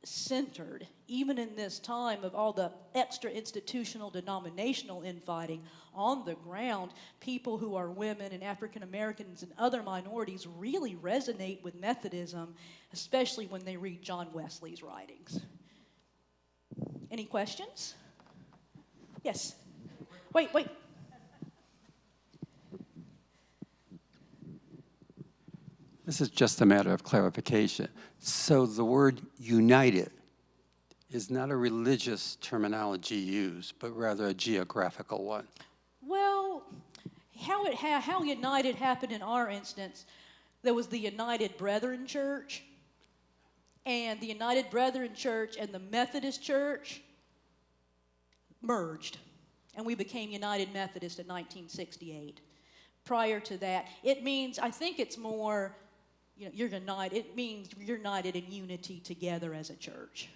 centered, even in this time of all the extra institutional denominational infighting, on the ground, people who are women and African Americans and other minorities really resonate with Methodism, especially when they read John Wesley's writings. Any questions? Yes. Wait. This is just a matter of clarification. So the word united is not a religious terminology used, but rather a geographical one. Well, how united happened in our instance, there was the United Brethren Church, and the United Brethren Church and the Methodist Church merged, and we became United Methodist in 1968. Prior to that, it means, I think it's more, you're united. It means you're united in unity together as a church.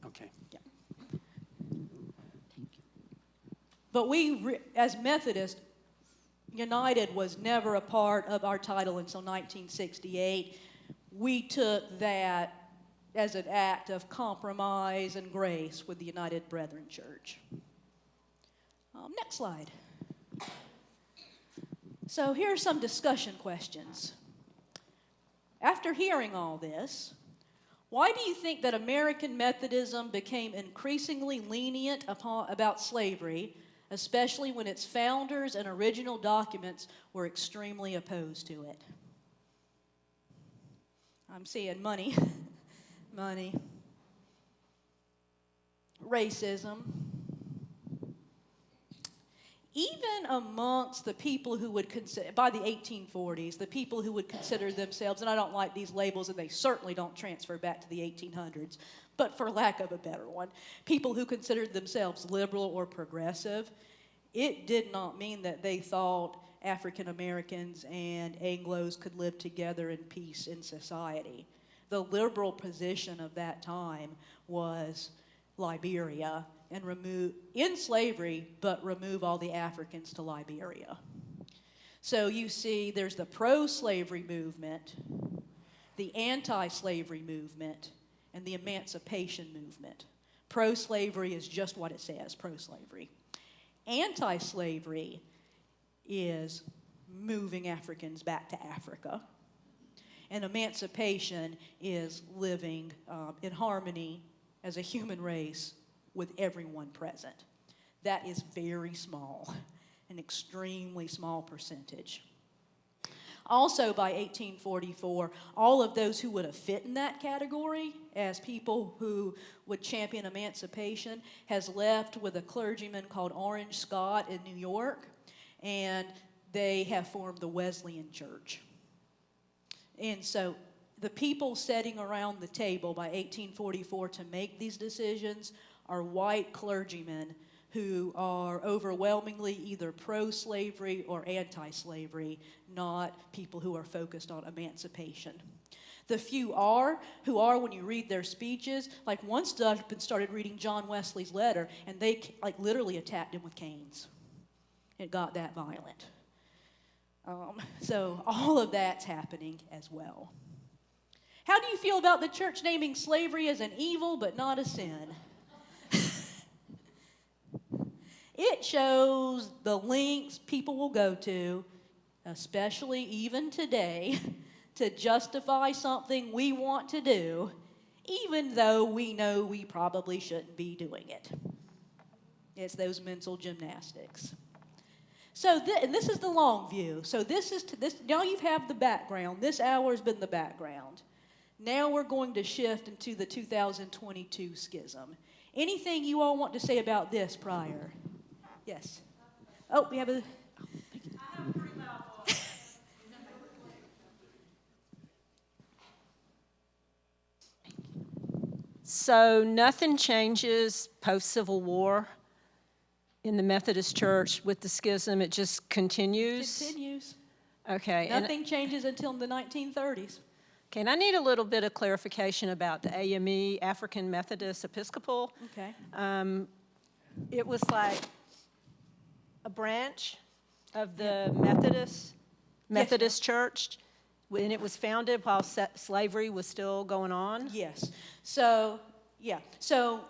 Okay. Yeah. But we, as Methodists, United was never a part of our title until 1968. We took that as an act of compromise and grace with the United Brethren Church. Next slide. So here are some discussion questions. After hearing all this, why do you think that American Methodism became increasingly lenient about slavery, especially when its founders and original documents were extremely opposed to it? I'm seeing money, money, racism. Even amongst the people who would consider, by the 1840s, the people who would consider themselves, and I don't like these labels, and they certainly don't transfer back to the 1800s, but for lack of a better one, people who considered themselves liberal or progressive, it did not mean that they thought African Americans and Anglos could live together in peace in society. The liberal position of that time was Liberia, and in slavery, but remove all the Africans to Liberia. So you see there's the pro-slavery movement, the anti-slavery movement, and the emancipation movement. Pro-slavery is just what it says, pro-slavery. Anti-slavery is moving Africans back to Africa. And emancipation is living in harmony as a human race with everyone present. That is very small, an extremely small percentage. Also, by 1844, all of those who would have fit in that category as people who would champion emancipation has left with a clergyman called Orange Scott in New York, and they have formed the Wesleyan Church. And so the people sitting around the table by 1844 to make these decisions are white clergymen who are overwhelmingly either pro-slavery or anti-slavery, not people who are focused on emancipation. The few who are, when you read their speeches, like one stood up and started reading John Wesley's letter, and they like literally attacked him with canes. It got that violent. So all of that's happening as well. How do you feel about the church naming slavery as an evil but not a sin? It shows the lengths people will go to, especially even today, to justify something we want to do, even though we know we probably shouldn't be doing it. It's those mental gymnastics. So, and this is the long view. So now you have the background. This hour has been the background. Now we're going to shift into the 2022 schism. Anything you all want to say about this prior? Yes. Oh, we have a... So nothing changes post-Civil War in the Methodist Church with the schism. It just continues? Continues. Okay. Nothing changes until the 1930s. Okay, and I need a little bit of clarification about the AME, African Methodist Episcopal. Okay. It was like a branch of the Methodist Church, when it was founded while slavery was still going on? Yes. So, yeah. So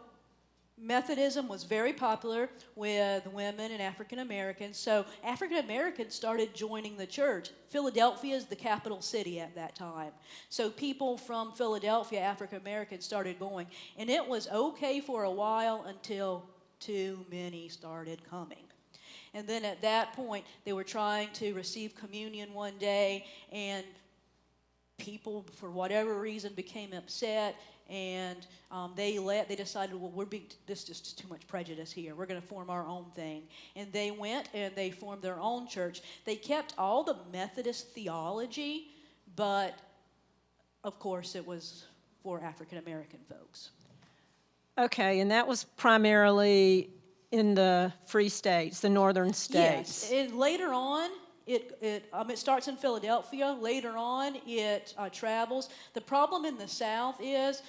Methodism was very popular with women and African Americans. So African Americans started joining the church. Philadelphia is the capital city at that time. So people from Philadelphia, African Americans, started going. And it was okay for a while until too many started coming. And then at that point, they were trying to receive communion one day, and people, for whatever reason, became upset, and they decided, well, this is just too much prejudice here. We're going to form our own thing. And they went and they formed their own church. They kept all the Methodist theology, but of course it was for African American folks. Okay, and that was primarily in the free states, the northern states. Yes, and later on, it starts in Philadelphia. Later on, it travels. The problem in the South is,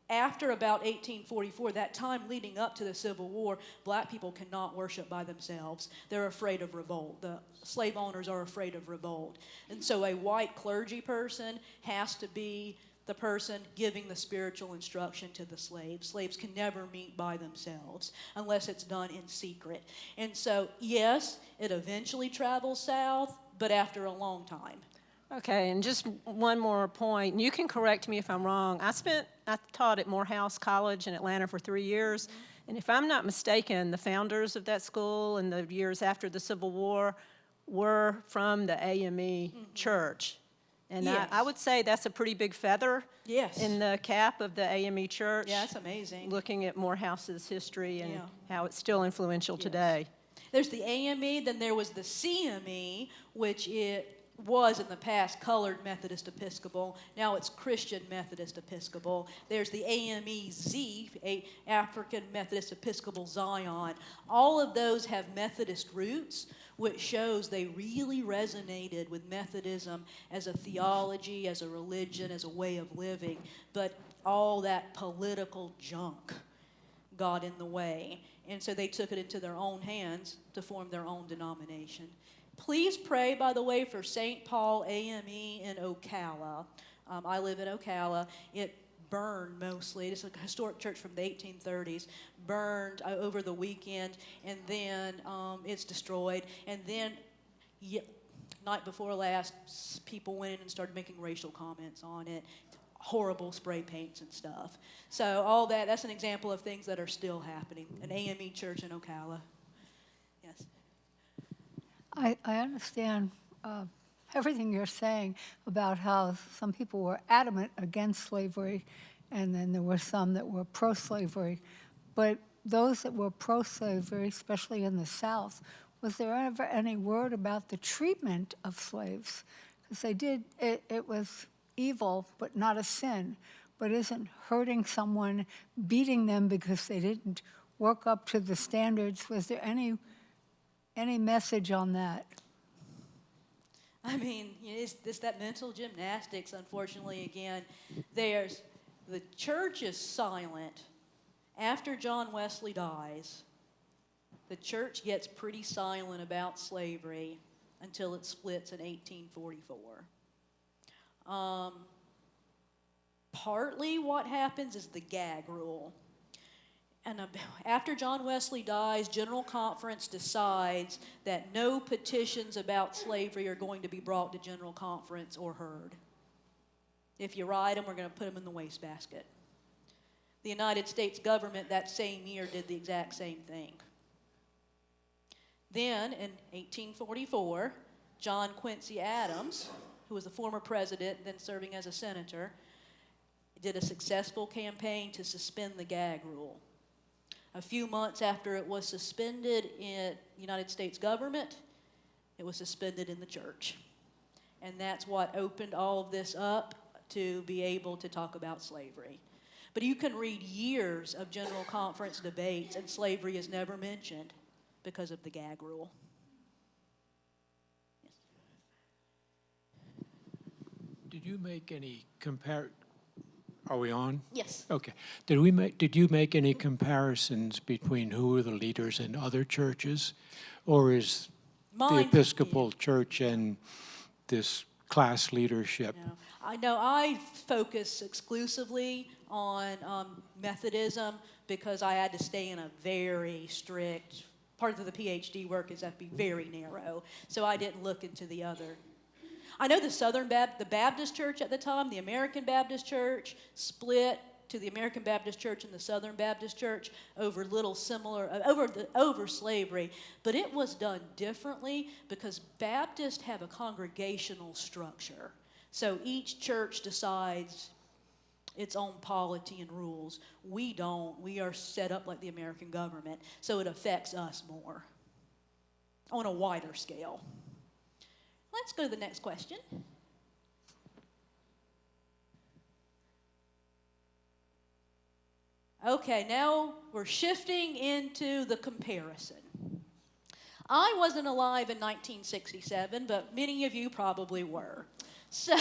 after about 1844, that time leading up to the Civil War, black people cannot worship by themselves. They're afraid of revolt. The slave owners are afraid of revolt. And so a white clergy person has to be the person giving the spiritual instruction to the slaves. Slaves can never meet by themselves unless it's done in secret. And so, yes, it eventually travels south, but after a long time. Okay, and just one more point. You can correct me if I'm wrong. I taught at Morehouse College in Atlanta for 3 years, and if I'm not mistaken, the founders of that school in the years after the Civil War were from the AME church. And yes. I would say that's a pretty big feather in the cap of the AME church. Yeah, that's amazing. Looking at Morehouse's history and how it's still influential today. There's the AME, then there was the CME, which it was in the past Colored Methodist Episcopal. Now it's Christian Methodist Episcopal. There's the AMEZ, African Methodist Episcopal Zion. All of those have Methodist roots, which shows they really resonated with Methodism as a theology, as a religion, as a way of living. But all that political junk got in the way. And so they took it into their own hands to form their own denomination. Please pray, by the way, for St. Paul AME in Ocala. I live in Ocala. It burned mostly. It's a historic church from the 1830s. Burned over the weekend, and then it's destroyed. And then, night before last, people went in and started making racial comments on it. Horrible spray paints and stuff. So all that's an example of things that are still happening. An AME church in Ocala. Yes. I understand everything you're saying about how some people were adamant against slavery, and then there were some that were pro-slavery. But those that were pro-slavery, especially in the South, was there ever any word about the treatment of slaves? Because they did, it was evil, but not a sin. But isn't hurting someone, beating them because they didn't work up to the standards, was there any message on that? I mean, it's that mental gymnastics, unfortunately, again. The church is silent. After John Wesley dies, the church gets pretty silent about slavery until it splits in 1844. Partly what happens is the gag rule. And after John Wesley dies, General Conference decides that no petitions about slavery are going to be brought to General Conference or heard. If you write them, we're going to put them in the wastebasket. The United States government that same year did the exact same thing. Then, in 1844, John Quincy Adams, who was the former president, then serving as a senator, did a successful campaign to suspend the gag rule. A few months after it was suspended in the United States government, it was suspended in the church. And that's what opened all of this up to be able to talk about slavery. But you can read years of General Conference debates, and slavery is never mentioned because of the gag rule. Yes. Did you make any Are we on? Yes. Okay. Did you make any comparisons between who were the leaders in other churches, or is the Episcopal Church and this class leadership? No. I know I focus exclusively on Methodism because I had to stay in a very strict, part of the PhD work is that be very narrow, so I didn't look into the other. I know the Baptist Church at the time, the American Baptist Church, split to the American Baptist Church and the Southern Baptist Church over over slavery, but it was done differently because Baptists have a congregational structure. So each church decides its own polity and rules. We don't. We are set up like the American government, so it affects us more on a wider scale. Let's go to the next question. Okay, now we're shifting into the comparison. I wasn't alive in 1967, but many of you probably were. So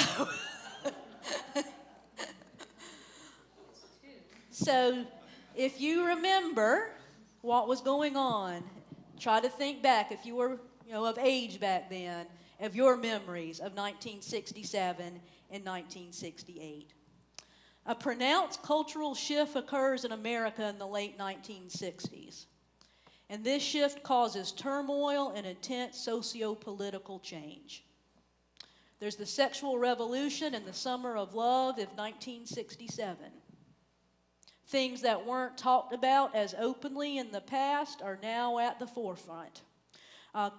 if you remember what was going on, try to think back if you were of age back then, of your memories of 1967 and 1968. A pronounced cultural shift occurs in America in the late 1960s. And this shift causes turmoil and intense socio-political change. There's the sexual revolution and the summer of love of 1967. Things that weren't talked about as openly in the past are now at the forefront.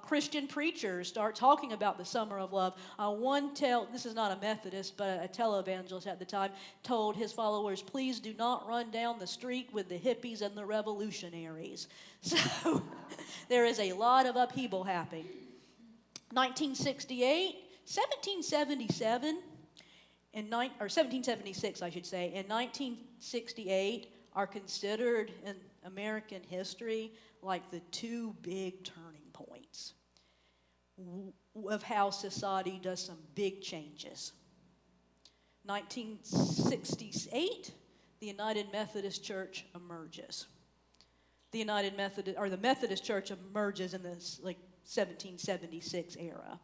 Christian preachers start talking about the summer of love. This is not a Methodist, but a televangelist at the time, told his followers, please do not run down the street with the hippies and the revolutionaries. So there is a lot of upheaval happening. 1776, I should say, and 1968 are considered in American history like the two big turning points of how society does some big changes. 1968, the United Methodist Church emerges. The Methodist Church emerges in this 1776 era.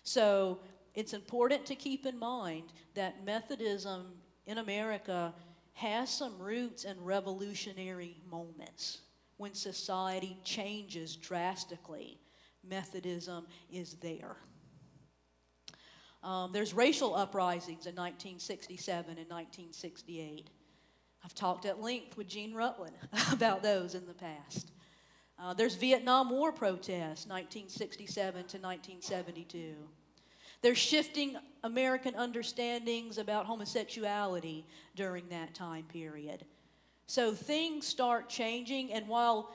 So it's important to keep in mind that Methodism in America has some roots in revolutionary moments. When society changes drastically, Methodism is there. There's racial uprisings in 1967 and 1968. I've talked at length with Gene Rutland about those in the past. There's Vietnam War protests, 1967 to 1972. There's shifting American understandings about homosexuality during that time period. So things start changing, and while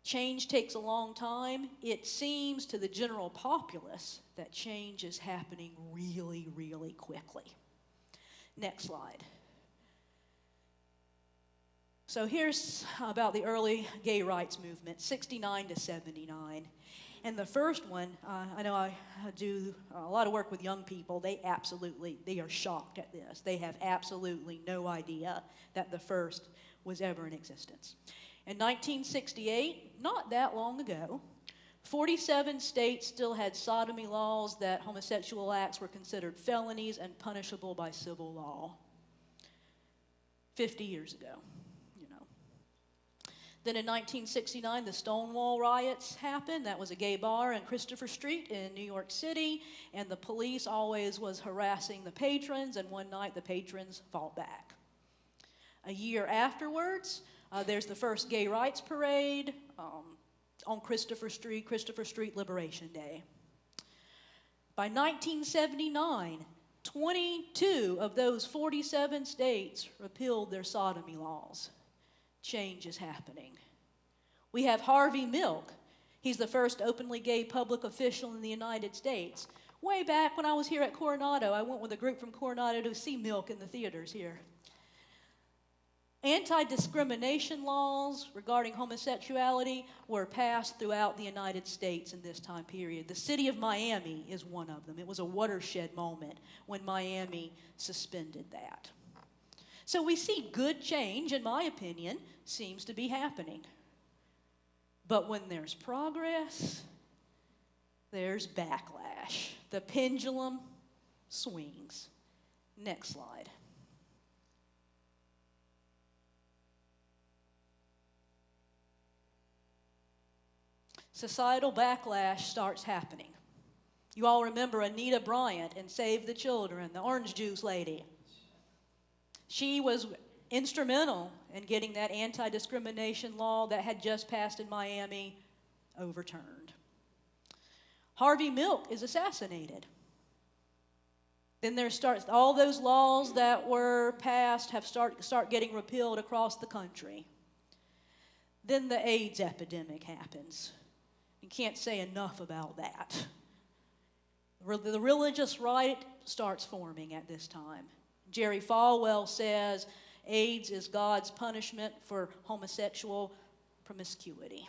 change takes a long time, it seems to the general populace that change is happening really, really quickly. Next slide. So here's about the early gay rights movement, 69 to 79. And the first one, I know I do a lot of work with young people. They are shocked at this. They have absolutely no idea that the first was ever in existence. In 1968, not that long ago, 47 states still had sodomy laws that homosexual acts were considered felonies and punishable by civil law. 50 years ago. Then in 1969, the Stonewall riots happened. That was a gay bar on Christopher Street in New York City, and the police always was harassing the patrons, and one night the patrons fought back. A year afterwards, there's the first gay rights parade on Christopher Street Liberation Day. By 1979, 22 of those 47 states repealed their sodomy laws. change is happening. We have Harvey Milk. He's the first openly gay public official in the United States. Way back when I was here at Coronado, I went with a group from Coronado to see Milk in the theaters here. Anti-discrimination laws regarding homosexuality were passed throughout the United States in this time period. The city of Miami is one of them. It was a watershed moment when Miami suspended that. So we see good change, in my opinion, seems to be happening. But when there's progress, there's backlash. The pendulum swings. Next slide. Societal backlash starts happening. You all remember Anita Bryant in Save the Children, the orange juice lady. She was instrumental in getting that anti-discrimination law that had just passed in Miami overturned. Harvey Milk is assassinated. Then there starts, all those laws that were passed have start getting repealed across the country. Then the AIDS epidemic happens. You can't say enough about that. The religious right starts forming at this time. Jerry Falwell says AIDS is God's punishment for homosexual promiscuity.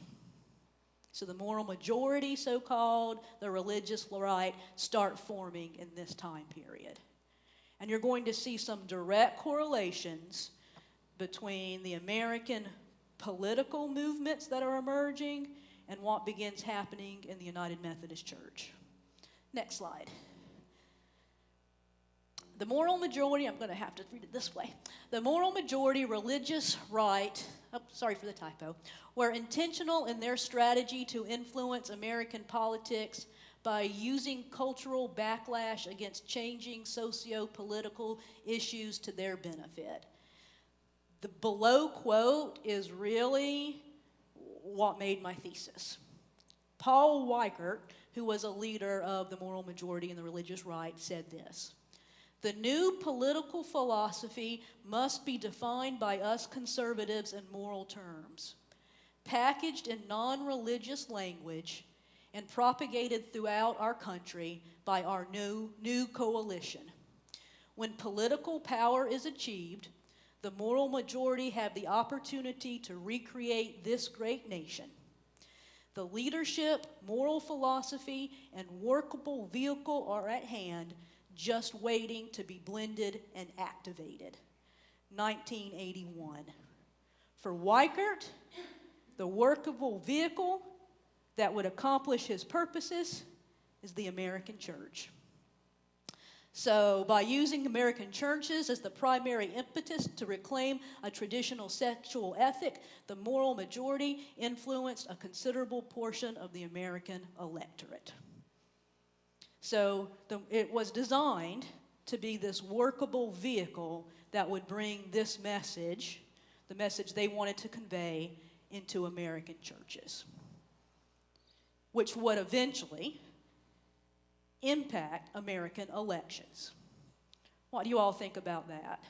So the moral majority, so-called, the religious right, start forming in this time period. And you're going to see some direct correlations between the American political movements that are emerging and what begins happening in the United Methodist Church. Next slide. The moral majority, I'm going to have to read it this way. The moral majority religious right, sorry for the typo, were intentional in their strategy to influence American politics by using cultural backlash against changing socio-political issues to their benefit. The below quote is really what made my thesis. Paul Weichert, who was a leader of the moral majority and the religious right, said this: "The new political philosophy must be defined by us conservatives in moral terms, packaged in non-religious language, and propagated throughout our country by our new coalition. When political power is achieved, the moral majority have the opportunity to recreate this great nation. The leadership, moral philosophy, and workable vehicle are at hand, just waiting to be blended and activated." 1981. For Weichert, the workable vehicle that would accomplish his purposes is the American church. So by using American churches as the primary impetus to reclaim a traditional sexual ethic, the moral majority influenced a considerable portion of the American electorate. So it was designed to be this workable vehicle that would bring this message, the message they wanted to convey, into American churches, which would eventually impact American elections. What do you all think about that?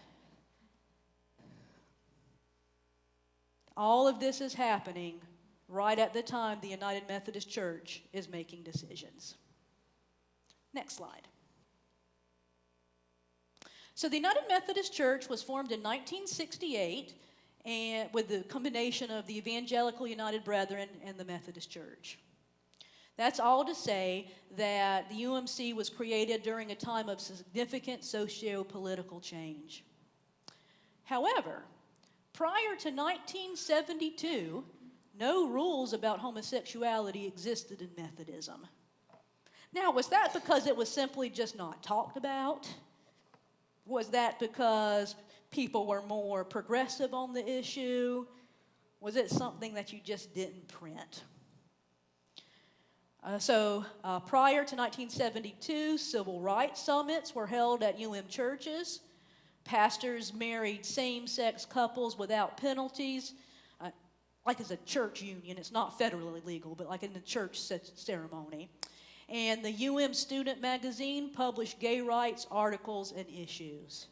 All of this is happening right at the time the United Methodist Church is making decisions. Next slide. So the United Methodist Church was formed in 1968 and with the combination of the Evangelical United Brethren and the Methodist Church. That's all to say that the UMC was created during a time of significant socio-political change. However, prior to 1972, no rules about homosexuality existed in Methodism. Now, was that because it was simply just not talked about? Was that because people were more progressive on the issue? Was it something that you just didn't print? Prior to 1972, civil rights summits were held at churches. Pastors married same-sex couples without penalties, like as a church union. It's not federally legal, but like in the church ceremony. And the student magazine published gay rights articles and issues.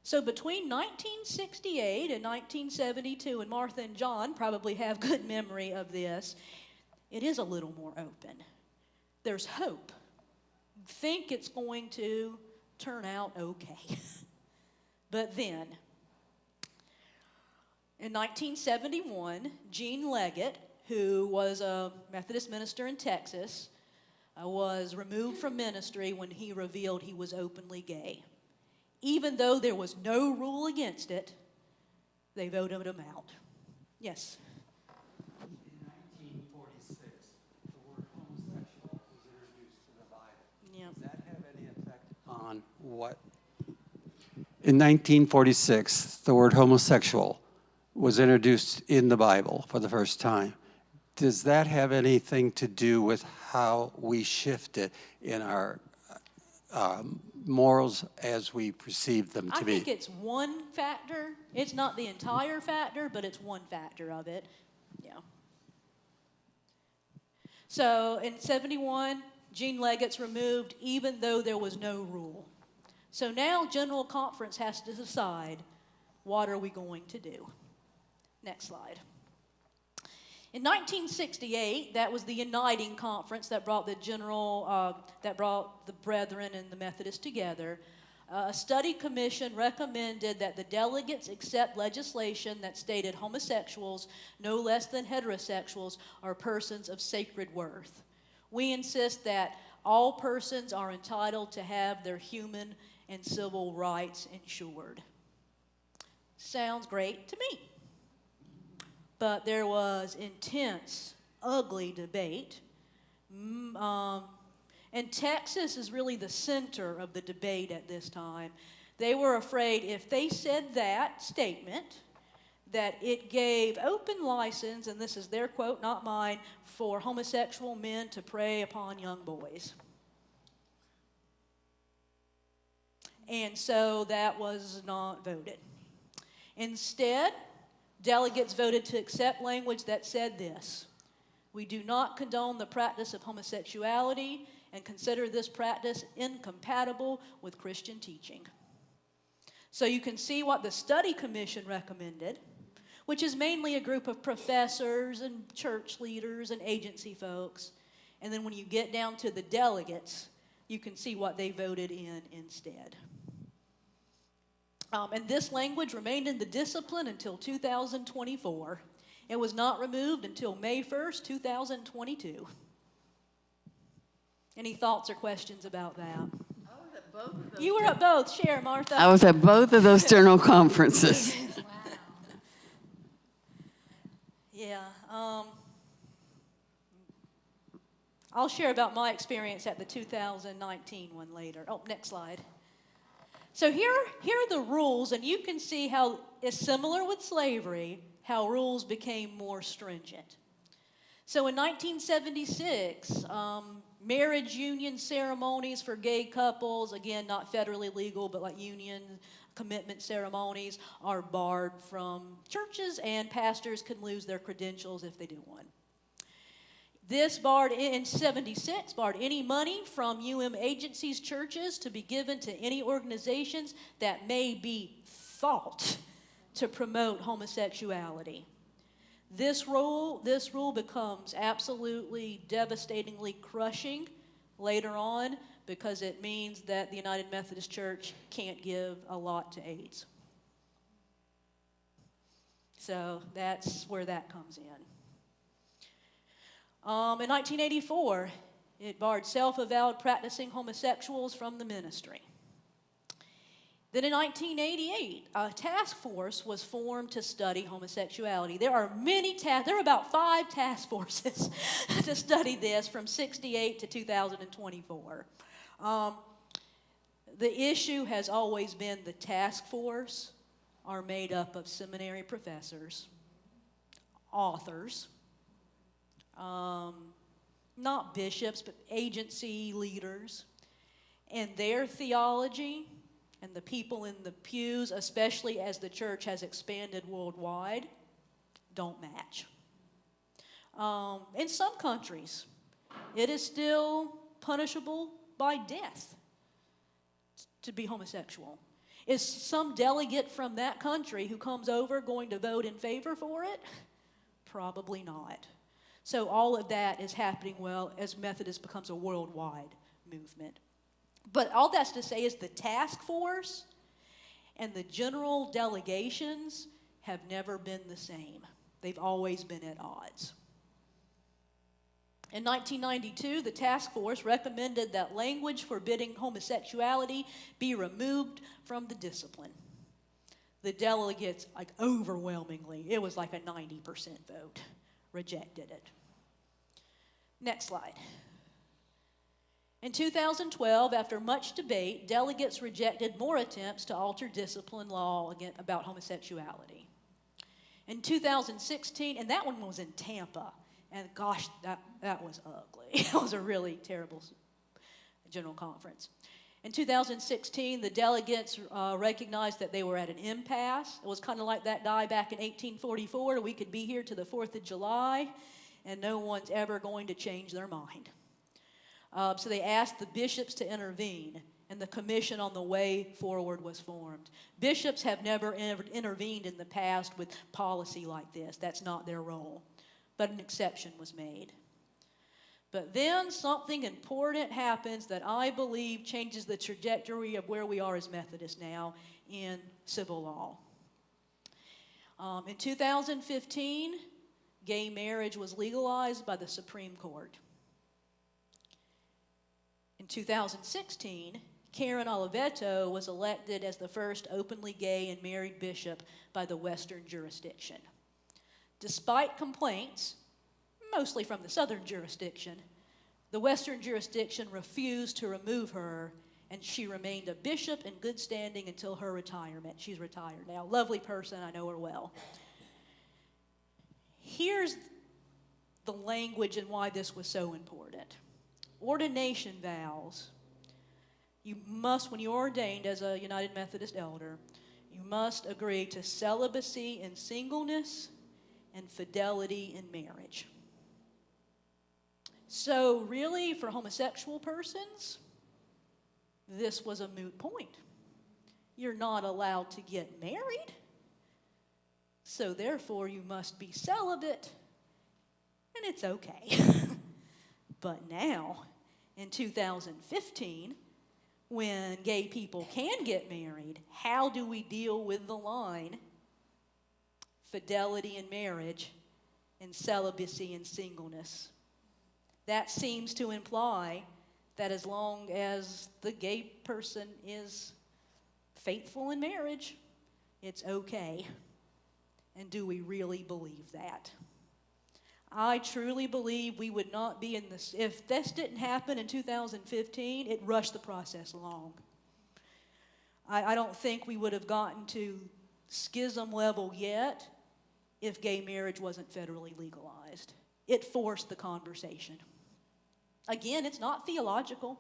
So between 1968 and 1972, and Martha and John probably have good memory of this, it is a little more open. There's hope. Think it's going to turn out okay. But then, in 1971, Gene Leggett, who was a Methodist minister in Texas, was removed from ministry when he revealed he was openly gay. Even though there was no rule against it, they voted him out. Yes? In 1946, the word homosexual was introduced to the Bible. Yeah. Does that have any effect on what? In 1946, the word homosexual was introduced in the Bible for the first time. Does that have anything to do with how we shift it in our morals as we perceive them to be? I think it's one factor. It's not the entire factor, but it's one factor of it. Yeah. So in 71, Gene Leggett's removed even though there was no rule. So now General Conference has to decide, what are we going to do? Next slide. In 1968, that was the uniting conference that brought the brethren and the Methodists together. A study commission recommended that the delegates accept legislation that stated homosexuals, no less than heterosexuals, are persons of sacred worth. We insist that all persons are entitled to have their human and civil rights ensured. Sounds great to me. But there was intense, ugly debate. And Texas is really the center of the debate at this time. They were afraid if they said that statement, that it gave open license, and this is their quote, not mine, for homosexual men to prey upon young boys. And so that was not voted. Instead, delegates voted to accept language that said this: we do not condone the practice of homosexuality and consider this practice incompatible with Christian teaching. So you can see what the study commission recommended, which is mainly a group of professors and church leaders and agency folks. And then when you get down to the delegates, you can see what they voted in instead. And this language remained in the discipline until 2024. It was not removed until May 1st, 2022. Any thoughts or questions about that? I was at both of those. You were at both. Share, Martha. I was at both of those journal conferences. Yeah. I'll share about my experience at the 2019 one later. Oh, next slide. So here are the rules, and you can see how it's similar with slavery, how rules became more stringent. So in 1976, marriage union ceremonies for gay couples, again, not federally legal, but like union commitment ceremonies, are barred from churches, and pastors can lose their credentials if they do one. This barred, in 76, barred any money from agencies, churches, to be given to any organizations that may be thought to promote homosexuality. This rule becomes absolutely devastatingly crushing later on, because it means that the United Methodist Church can't give a lot to AIDS. So that's where that comes in. In 1984, it barred self-avowed practicing homosexuals from the ministry. Then in 1988, a task force was formed to study homosexuality. There are there are about 5 task forces to study this from 1968 to 2024. The issue has always been the task force are made up of seminary professors, authors, not bishops, but agency leaders, and their theology and the people in the pews, especially as the church has expanded worldwide, don't match. In some countries, it is still punishable by death to be homosexual. Is some delegate from that country who comes over going to vote in favor for it? Probably not. So all of that is happening well as Methodist becomes a worldwide movement. But all that's to say is the task force and the general delegations have never been the same. They've always been at odds. In 1992, the task force recommended that language forbidding homosexuality be removed from the discipline. The delegates, like overwhelmingly, it was like a 90% vote, rejected it. Next slide. In 2012, after much debate, delegates rejected more attempts to alter discipline law about homosexuality. In 2016, and that one was in Tampa, and gosh, that was ugly. It was a really terrible general conference. In 2016, the delegates recognized that they were at an impasse. It was kind of like that guy back in 1844, we could be here to the 4th of July, and no one's ever going to change their mind. So they asked the bishops to intervene, and the Commission on the Way Forward was formed. Bishops have never intervened in the past with policy like this. That's not their role. But an exception was made. But then something important happens that I believe changes the trajectory of where we are as Methodists now in civil law. In 2015, gay marriage was legalized by the Supreme Court. In 2016, Karen Oliveto was elected as the first openly gay and married bishop by the Western jurisdiction. Despite complaints, mostly from the Southern jurisdiction, the Western jurisdiction refused to remove her, and she remained a bishop in good standing until her retirement. She's retired now. Lovely person, I know her well. Here's the language and why this was so important. Ordination vows. You must, when you're ordained as a United Methodist elder, you must agree to celibacy in singleness and fidelity in marriage. So really, for homosexual persons, this was a moot point. You're not allowed to get married, so therefore you must be celibate, and it's okay. But now, in 2015, when gay people can get married, how do we deal with the line fidelity in marriage and celibacy in singleness? That seems to imply that as long as the gay person is faithful in marriage, it's okay. And do we really believe that? I truly believe we would not be in this. If this didn't happen in 2015, it rushed the process along. I don't think we would have gotten to schism level yet if gay marriage wasn't federally legalized. It forced the conversation. Again, it's not theological.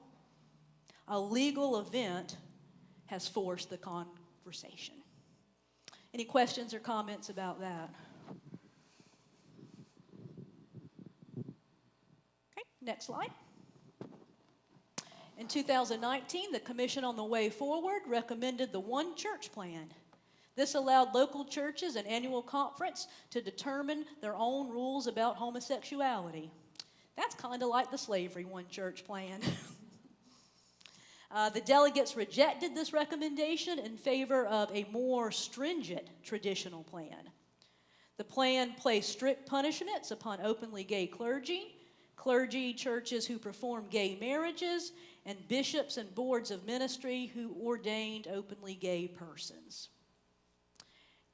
A legal event has forced the conversation. Any questions or comments about that? Okay, next slide. In 2019, the Commission on the Way Forward recommended the One Church Plan. This allowed local churches an annual conference to determine their own rules about homosexuality. That's kind of like the slavery One Church Plan. The delegates rejected this recommendation in favor of a more stringent traditional plan. The plan placed strict punishments upon openly gay clergy, churches who perform gay marriages, and bishops and boards of ministry who ordained openly gay persons.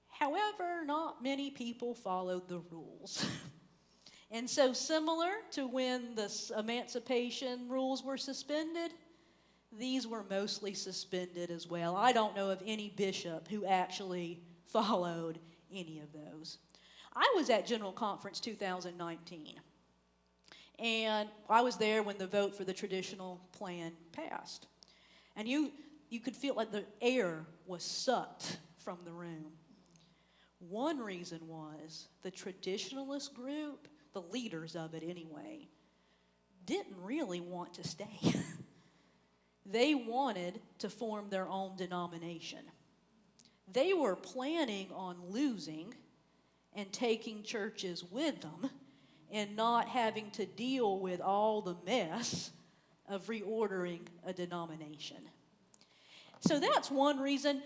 However, not many people followed the rules. And so similar to when the emancipation rules were suspended, these were mostly suspended as well. I don't know of any bishop who actually followed any of those. I was at General Conference 2019, and I was there when the vote for the traditional plan passed. And you could feel like the air was sucked from the room. One reason was the traditionalist group, the leaders of it anyway, didn't really want to stay. They wanted to form their own denomination. they were planning on losing and taking churches with them and not having to deal with all the mess of reordering a denomination. So that's one reason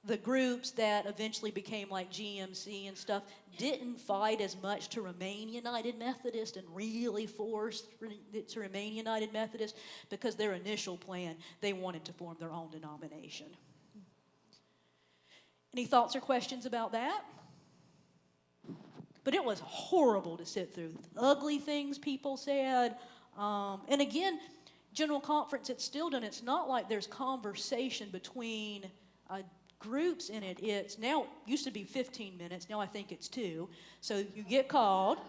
the groups that eventually became like GMC and stuff didn't fight as much to remain United Methodist and really force it to remain United Methodist, because their initial plan, they wanted to form their own denomination. Any thoughts or questions about that? But it was horrible to sit through. Ugly things people said. And again, General Conference, it's still done. It's not like there's conversation between groups in it. It's now, used to be 15 minutes. Now I think it's 2. So you get called.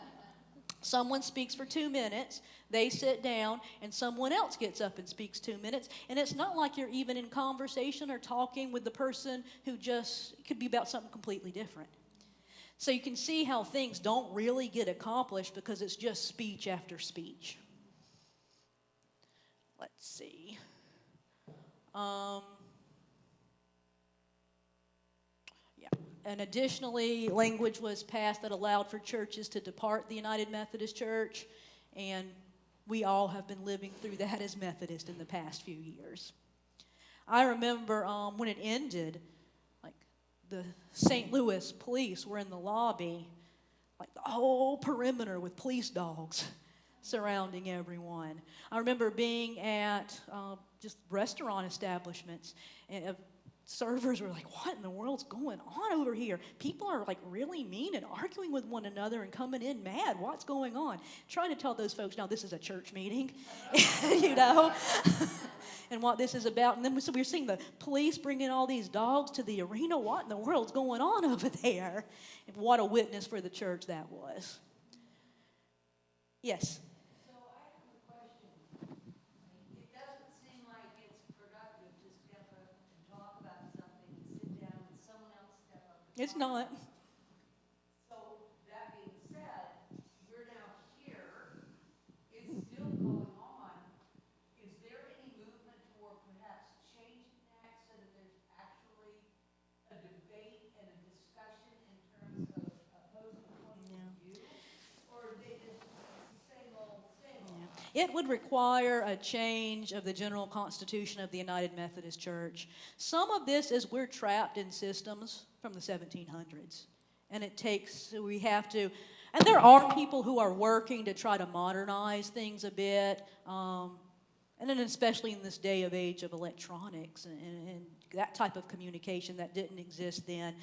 Someone speaks for 2 minutes. They sit down, and someone else gets up and speaks 2 minutes. And it's not like you're even in conversation or talking with the person who just, it could be about something completely different. So you can see how things don't really get accomplished because it's just speech after speech. Let's see. And additionally, language was passed that allowed for churches to depart the United Methodist Church, and we all have been living through that as Methodists in the past few years. I remember when it ended, like the St. Louis police were in the lobby, like the whole perimeter with police dogs surrounding everyone. I remember being at just restaurant establishments, and servers were like, what in the world's going on over here? People are like really mean and arguing with one another and coming in mad. What's going on? Trying to tell those folks, no, this is a church meeting, you know, and what this is about. And then so we're seeing the police bringing all these dogs to the arena. What in the world's going on over there? And what a witness for the church that was. Yes? It's not. So that being said, we're now here. It's still going on. Is there any movement toward perhaps changing that so that there's actually a debate and a discussion in terms of opposing points of view? Or they just same old, same old? It would require a change of the general constitution of the United Methodist Church. Some of this is we're trapped in systems from the 1700s. And it takes, we have to, and there are people who are working to try to modernize things a bit, and then especially in this day of age of electronics and that type of communication that didn't exist then.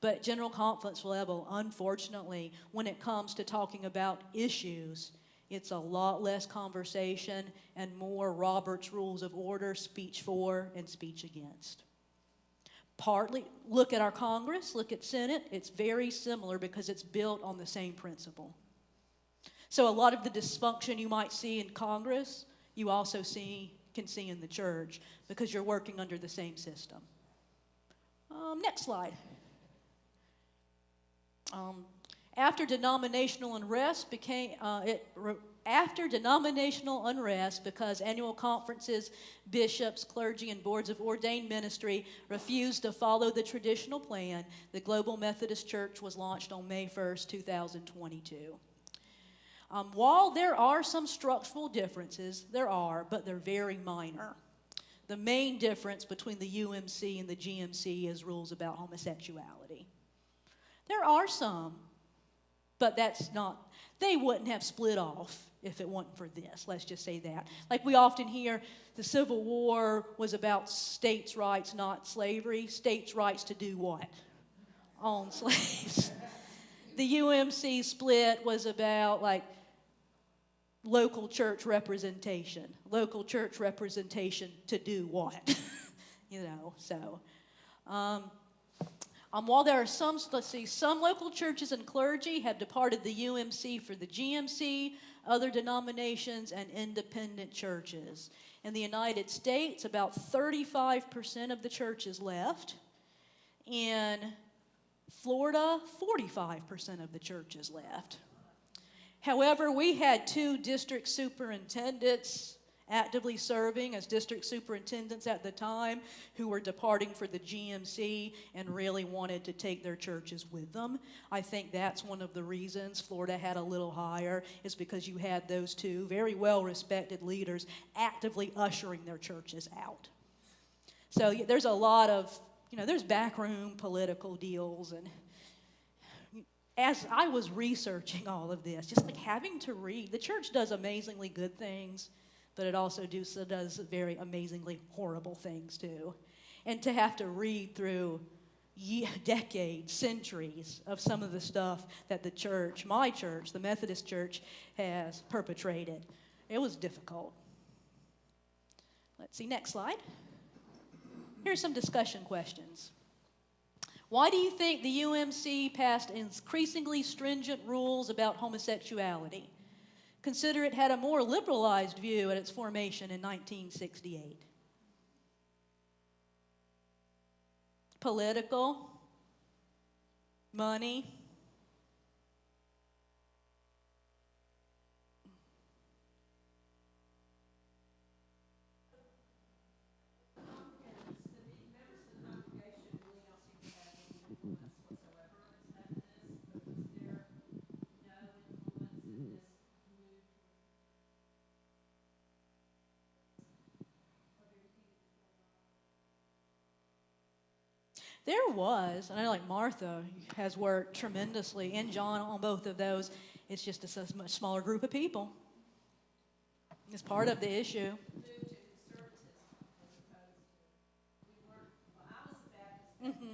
But General Conference level, unfortunately, when it comes to talking about issues, it's a lot less conversation and more Robert's Rules of Order, speech for and speech against. Partly, look at our Congress, look at Senate. It's very similar because it's built on the same principle. So a lot of the dysfunction you might see in Congress, you also can see in the church because you're working under the same system. Next slide. After denominational unrest because annual conferences, bishops, clergy, and boards of ordained ministry refused to follow the traditional plan, the Global Methodist Church was launched on May 1st, 2022. While there are some structural differences, but they're very minor. The main difference between the UMC and the GMC is rules about homosexuality. There are some, but they wouldn't have split off if it wasn't for this. Let's just say that. Like we often hear, the Civil War was about states' rights, not slavery. States' rights to do what? Own slaves. The UMC split was about like local church representation. Local church representation to do what? You know, so. While there are some local churches and clergy have departed the UMC for the GMC, other denominations, and independent churches. In the United States, about 35% of the churches left. In Florida, 45% of the churches left. However, we had 2 district superintendents actively serving as district superintendents at the time who were departing for the GMC and really wanted to take their churches with them. I think that's one of the reasons Florida had a little higher, is because you had those two very well-respected leaders actively ushering their churches out. So there's a lot of, there's backroom political deals. And as I was researching all of this, just like having to read, the church does amazingly good things, but it also does very amazingly horrible things too. And to have to read through decades, centuries of some of the stuff that the church, my church, the Methodist Church, has perpetrated, it was difficult. Let's see, next slide. Here's some discussion questions. Why do you think the UMC passed increasingly stringent rules about homosexuality? Consider it had a more liberalized view at its formation in 1968. Political, money, there was, and I know like Martha has worked tremendously, and John on both of those. It's just a much smaller group of people. It's part of the issue. Mm-hmm.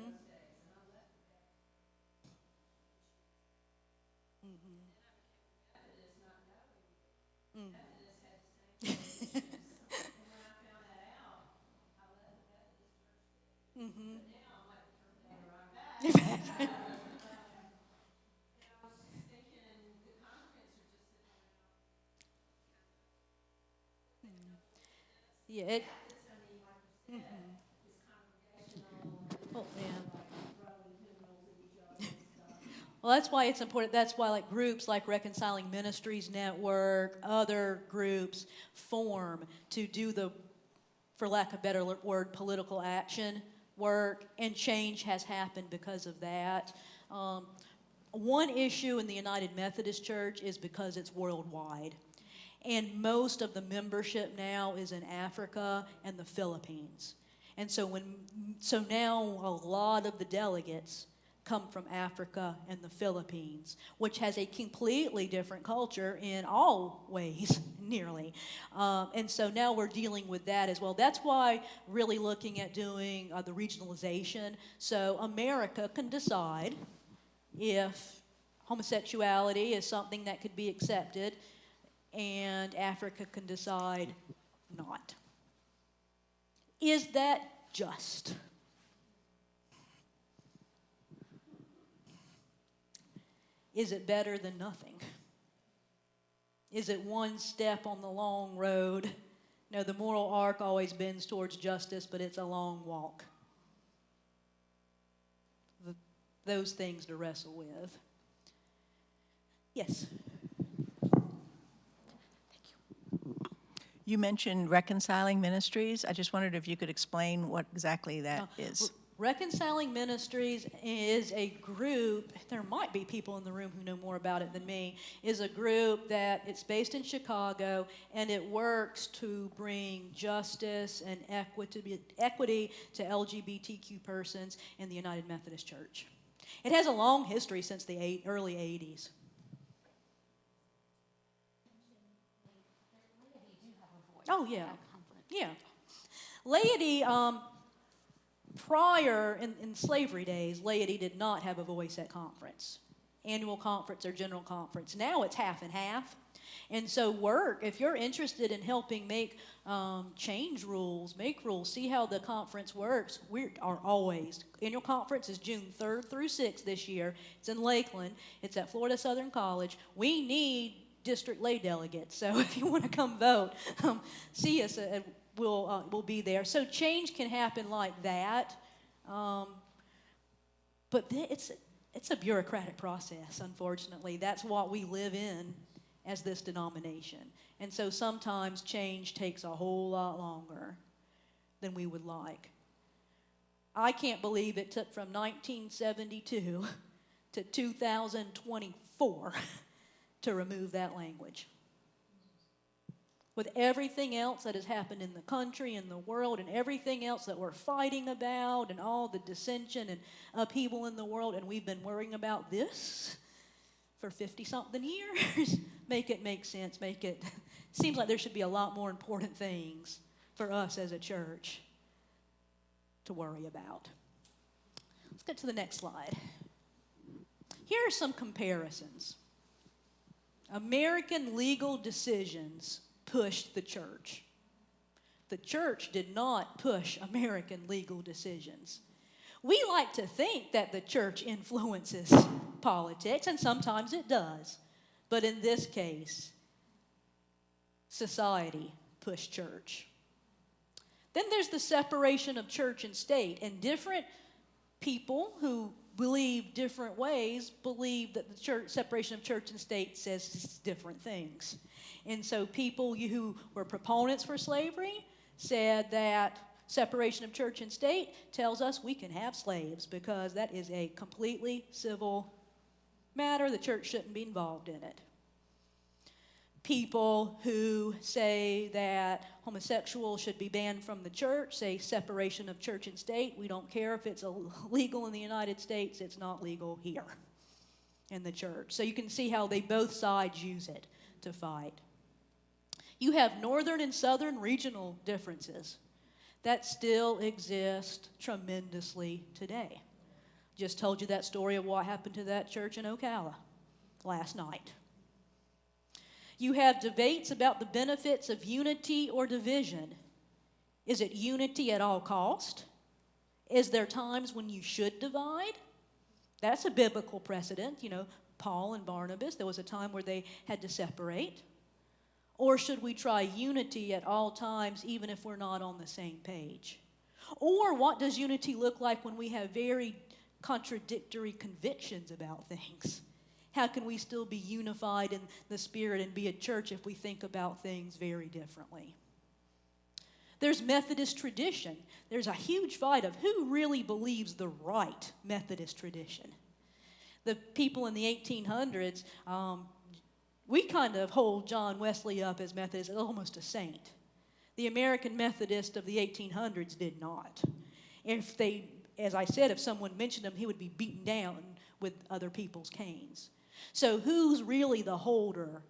Yeah, it. Mm-hmm. Oh, yeah. Well, that's why it's important. That's why like groups like Reconciling Ministries Network, other groups form to do the, for lack of a better word, political action work, and change has happened because of that. One issue in the United Methodist Church is because it's worldwide. And most of the membership now is in Africa and the Philippines. And so now a lot of the delegates come from Africa and the Philippines, which has a completely different culture in all ways, nearly. And so now we're dealing with that as well. That's why really looking at doing the regionalization, so America can decide if homosexuality is something that could be accepted, and Africa can decide not. Is that just? Is it better than nothing? Is it one step on the long road? No, the moral arc always bends towards justice, but it's a long walk. Those things to wrestle with. Yes? You mentioned Reconciling Ministries. I just wondered if you could explain what exactly that is. Reconciling Ministries is a group, there might be people in the room who know more about it than me, is a group that it's based in Chicago, and it works to bring justice and equity to LGBTQ persons in the United Methodist Church. It has a long history since the early 80s. Oh, yeah. Yeah. Laity, prior, in slavery days, laity did not have a voice at conference, annual conference or general conference. Now it's half and half. And so if you're interested in helping make change rules, make rules, see how the conference works, we are always. Annual conference is June 3rd through 6th this year. It's in Lakeland. It's at Florida Southern College. We need district lay delegates. So if you want to come vote, see us. We'll be there. So change can happen like that. But it's a bureaucratic process, unfortunately. That's what we live in. as this denomination. And so sometimes change takes a whole lot longer than we would like. I can't believe it took from 1972 to 2024 to remove that language. With everything else that has happened in the country and the world and everything else that we're fighting about and all the dissension and upheaval in the world, and we've been worrying about this for 50-something years. Make it make sense, make it, seems like there should be a lot more important things for us as a church to worry about. Let's get to the next slide. Here are some comparisons. American legal decisions pushed the church. The church did not push American legal decisions. We like to think that the church influences politics, and sometimes it does. But in this case, society pushed church. Then there's the separation of church and state, and different people who believe different ways believe that the separation of church and state says different things. And so people who were proponents for slavery said that separation of church and state tells us we can have slaves because that is a completely civil matter. The church shouldn't be involved in it. People who say that homosexuals should be banned from the church say separation of church and state. We don't care if it's illegal in the United States, it's not legal here in the church. So you can see how both sides use it to fight. You have northern and southern regional differences that still exist tremendously today. Just told you that story of what happened to that church in Ocala last night. You have debates about the benefits of unity or division. Is it unity at all cost? Is there times when you should divide? That's a biblical precedent. You know, Paul and Barnabas, there was a time where they had to separate. Or should we try unity at all times, even if we're not on the same page? Or what does unity look like when we have very contradictory convictions about things? How can we still be unified in the Spirit and be a church if we think about things very differently? There's Methodist tradition. There's a huge fight of who really believes the right Methodist tradition. The people in the 1800s, we kind of hold John Wesley up as Methodist, almost a saint. The American Methodist of the 1800s did not. As I said, if someone mentioned him, he would be beaten down with other people's canes. So who's really the holder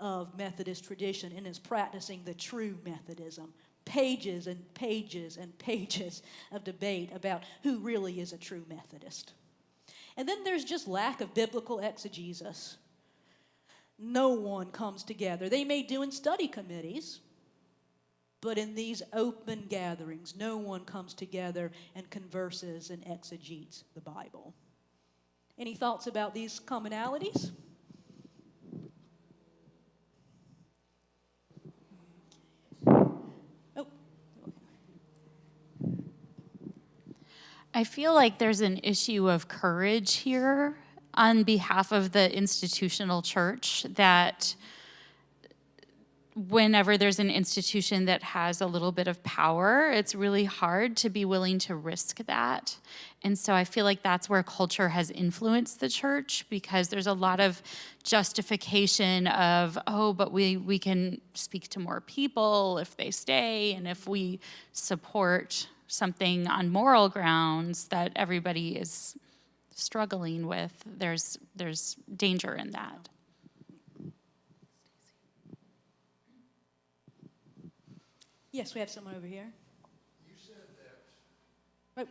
of Methodist tradition and is practicing the true Methodism? Pages and pages and pages of debate about who really is a true Methodist. And then there's just lack of biblical exegesis. No one comes together. They may do in study committees, but in these open gatherings, no one comes together and converses and exegetes the Bible. Any thoughts about these commonalities? I feel like there's an issue of courage here on behalf of the institutional church, that whenever there's an institution that has a little bit of power, it's really hard to be willing to risk that. And so I feel like that's where culture has influenced the church, because there's a lot of justification of, oh, but we can speak to more people if they stay, and if we support something on moral grounds that everybody is struggling with, there's danger in that. Yes, we have someone over here. You said that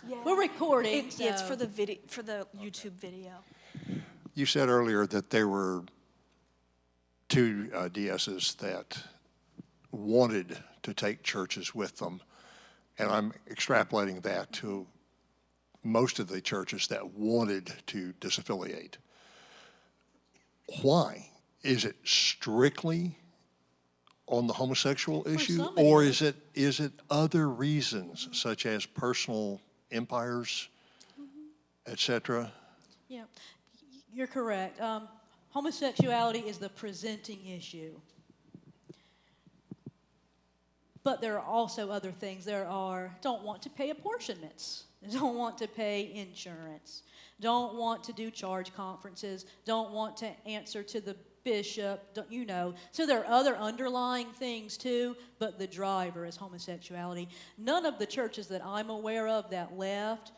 Yeah. We're recording. Yeah, it's so- for the video, for the YouTube video. You said earlier that there were two DSs that wanted to take churches with them, and I'm extrapolating that to most of the churches that wanted to disaffiliate. Why? Is it strictly on the homosexual issue, or is it other reasons such as personal empires, etc.? Yeah, you're correct. Homosexuality is the presenting issue. But there are also other things. Don't want to pay apportionments, don't want to pay insurance, don't want to do charge conferences, don't want to answer to the bishop, So there are other underlying things too, but the driver is homosexuality. None of the churches that I'm aware of that left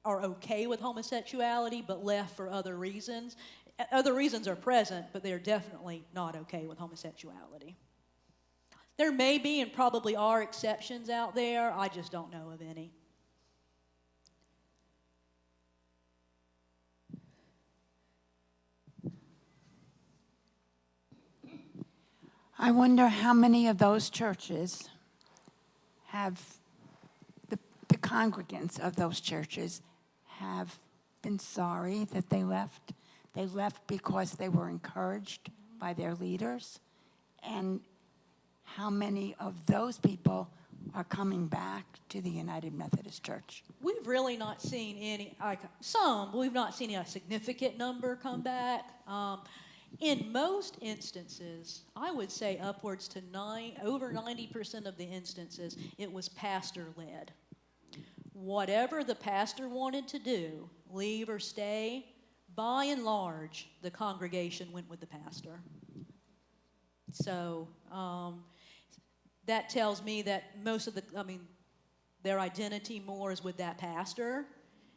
are okay with homosexuality, but left for other reasons. Other reasons are present, but they're definitely not okay with homosexuality. There may be and probably are exceptions out there. I just don't know of any. I wonder how many of those churches have, the congregants of those churches have been sorry that they left. They left because they were encouraged by their leaders. And how many of those people are coming back to the United Methodist Church? We've really not seen any, some, but we've not seen a significant number come back. In most instances, I would say upwards to over 90% of the instances, it was pastor-led. Whatever the pastor wanted to do, leave or stay, by and large, the congregation went with the pastor. So that tells me that most of their identity more is with that pastor,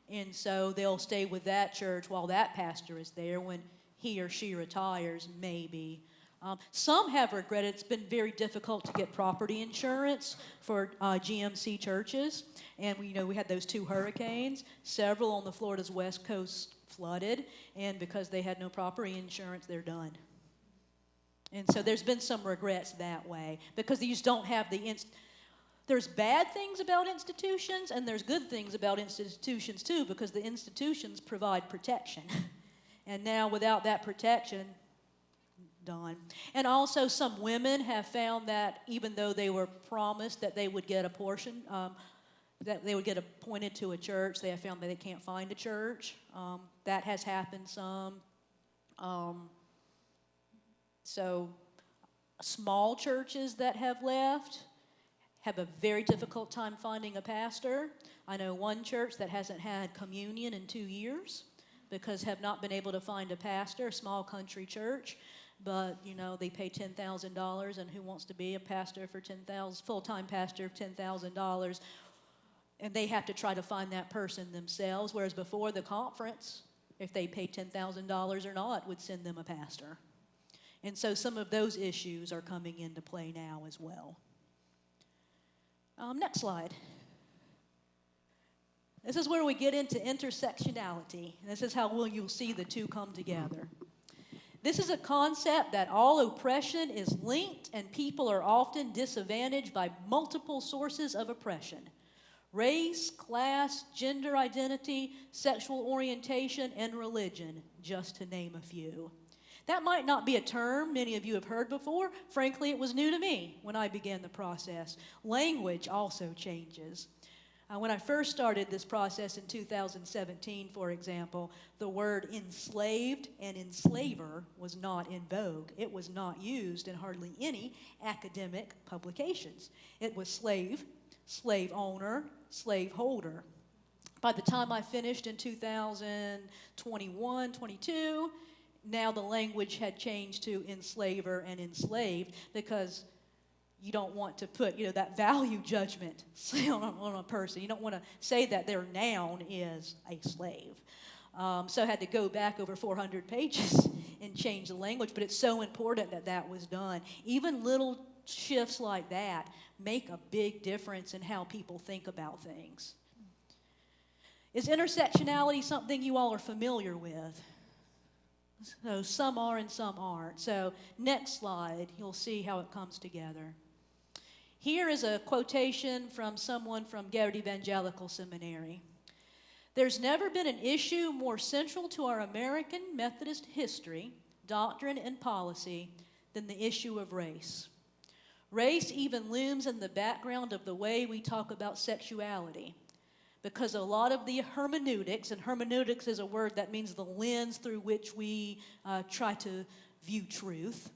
and so they'll stay with that church while that pastor is there. When he or she retires, maybe. Some have regretted it's been very difficult to get property insurance for GMC churches, and we had those 2 hurricanes. Several on the Florida's west coast flooded, and because they had no property insurance, they're done. And so there's been some regrets that way, because you just don't have there's bad things about institutions, and there's good things about institutions too, because the institutions provide protection. And now without that protection, done. And also some women have found that even though they were promised that they would get a portion, that they would get appointed to a church, they have found that they can't find a church. That has happened some. So small churches that have left have a very difficult time finding a pastor. I know one church that hasn't had communion in 2 years because have not been able to find a pastor, a small country church, but they pay $10,000, and who wants to be a pastor for full-time pastor of $10,000? And they have to try to find that person themselves, whereas before the conference, if they paid $10,000 or not, would send them a pastor. And so some of those issues are coming into play now as well. Next slide. This is where we get into intersectionality. This is how you'll see the two come together. This is a concept that all oppression is linked and people are often disadvantaged by multiple sources of oppression. Race, class, gender identity, sexual orientation, and religion, just to name a few. That might not be a term many of you have heard before. Frankly, it was new to me when I began the process. Language also changes. When I first started this process in 2017, for example, the word enslaved and enslaver was not in vogue. It was not used in hardly any academic publications. It was slave, slave owner, slave holder. By the time I finished in 2021, 22, now the language had changed to enslaver and enslaved, because you don't want to put, that value judgment on a person. You don't want to say that their noun is a slave. So I had to go back over 400 pages and change the language, but it's so important that that was done. Even little shifts like that make a big difference in how people think about things. Is intersectionality something you all are familiar with? So some are and some aren't. So next slide, you'll see how it comes together. Here is a quotation from someone from Garrett Evangelical Seminary. There's never been an issue more central to our American Methodist history, doctrine, and policy than the issue of race. Race even looms in the background of the way we talk about sexuality. because a lot of the hermeneutics, and hermeneutics is a word that means the lens through which we try to view truth,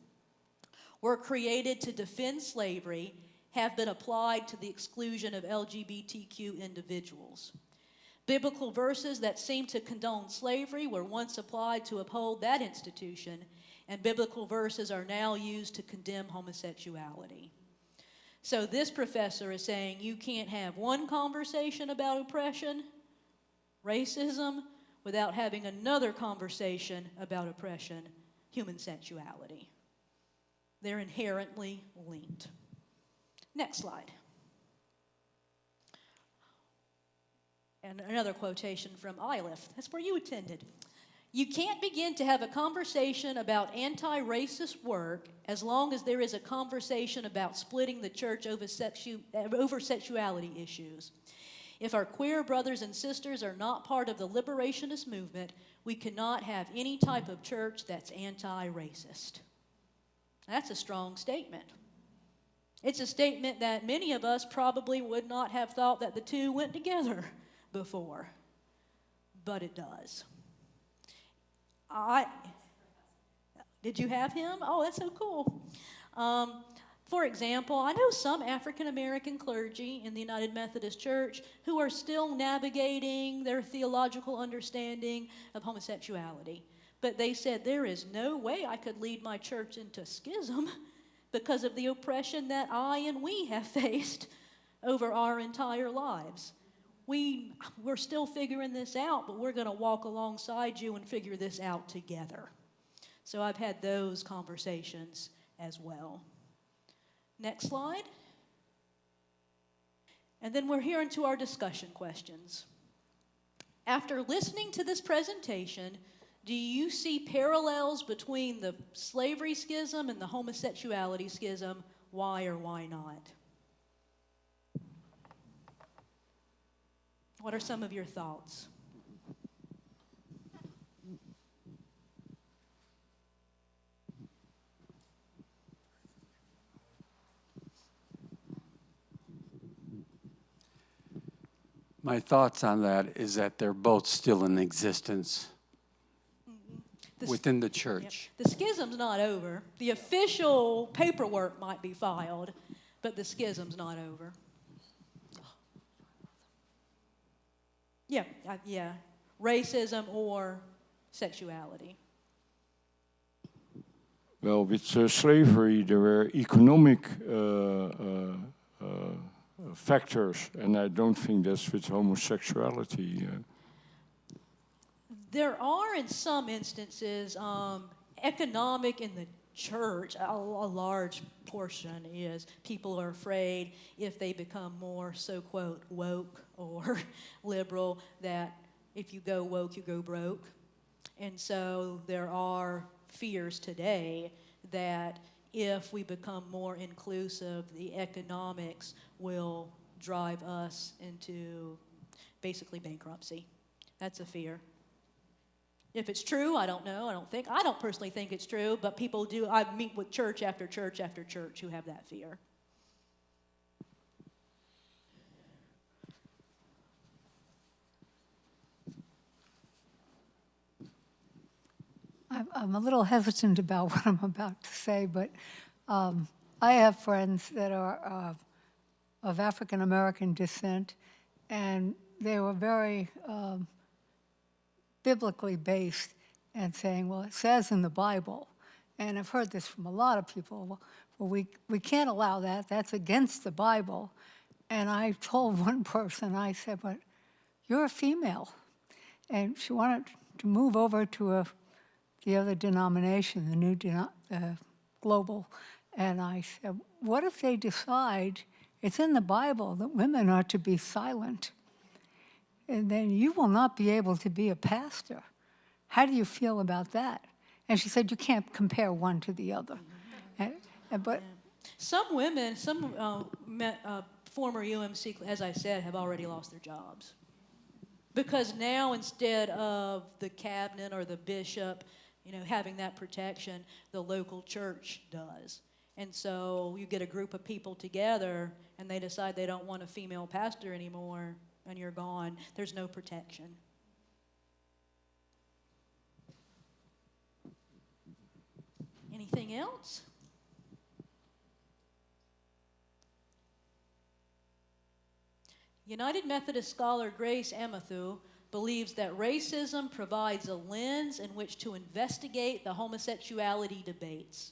were created to defend slavery, have been applied to the exclusion of LGBTQ individuals. Biblical verses that seem to condone slavery were once applied to uphold that institution, and biblical verses are now used to condemn homosexuality. So this professor is saying you can't have one conversation about oppression, racism, without having another conversation about oppression, human sexuality. They're inherently linked. Next slide. And another quotation from Iliff. That's where you attended. You can't begin to have a conversation about anti-racist work as long as there is a conversation about splitting the church over sexuality issues. If our queer brothers and sisters are not part of the liberationist movement, we cannot have any type of church that's anti-racist. That's a strong statement. It's a statement that many of us probably would not have thought that the two went together before, but it does. Did you have him? Oh, that's so cool. For example, I know some African American clergy in the United Methodist Church who are still navigating their theological understanding of homosexuality. But they said, there is no way I could lead my church into schism because of the oppression that I and we have faced over our entire lives. We're still figuring this out, but we're going to walk alongside you and figure this out together. So I've had those conversations as well. Next slide. And then we're here into our discussion questions. After listening to this presentation, do you see parallels between the slavery schism and the homosexuality schism? Why or why not? What are some of your thoughts? My thoughts on that is that they're both still in existence within the church. Yep. The schism's not over. The official paperwork might be filed, but the schism's not over. Yeah, racism or sexuality. Well, with slavery, there were economic factors, and I don't think that's with homosexuality. There are, in some instances, economic in the church. A large portion is people are afraid if they become more so-quote woke or liberal that if you go woke, you go broke. And so there are fears today that if we become more inclusive, the economics will drive us into basically bankruptcy. That's a fear. If it's true, I don't know. I don't personally think it's true, but people do. I meet with church after church after church who have that fear. I'm a little hesitant about what I'm about to say, but I have friends that are of African American descent, and they were very biblically based and saying, well, it says in the Bible, and I've heard this from a lot of people, well, we can't allow that, that's against the Bible. And I told one person, I said, but you're a female. And she wanted to move over to the other denomination, the new global. And I said, what if they decide it's in the Bible that women are to be silent? And then you will not be able to be a pastor. How do you feel about that? And she said, you can't compare one to the other. But some women, some former UMC, as I said, have already lost their jobs. Because now instead of the cabinet or the bishop, having that protection, the local church does. And so you get a group of people together and they decide they don't want a female pastor anymore. and you're gone. There's no protection. Anything else? United Methodist scholar Grace Amathu believes that racism provides a lens in which to investigate the homosexuality debates.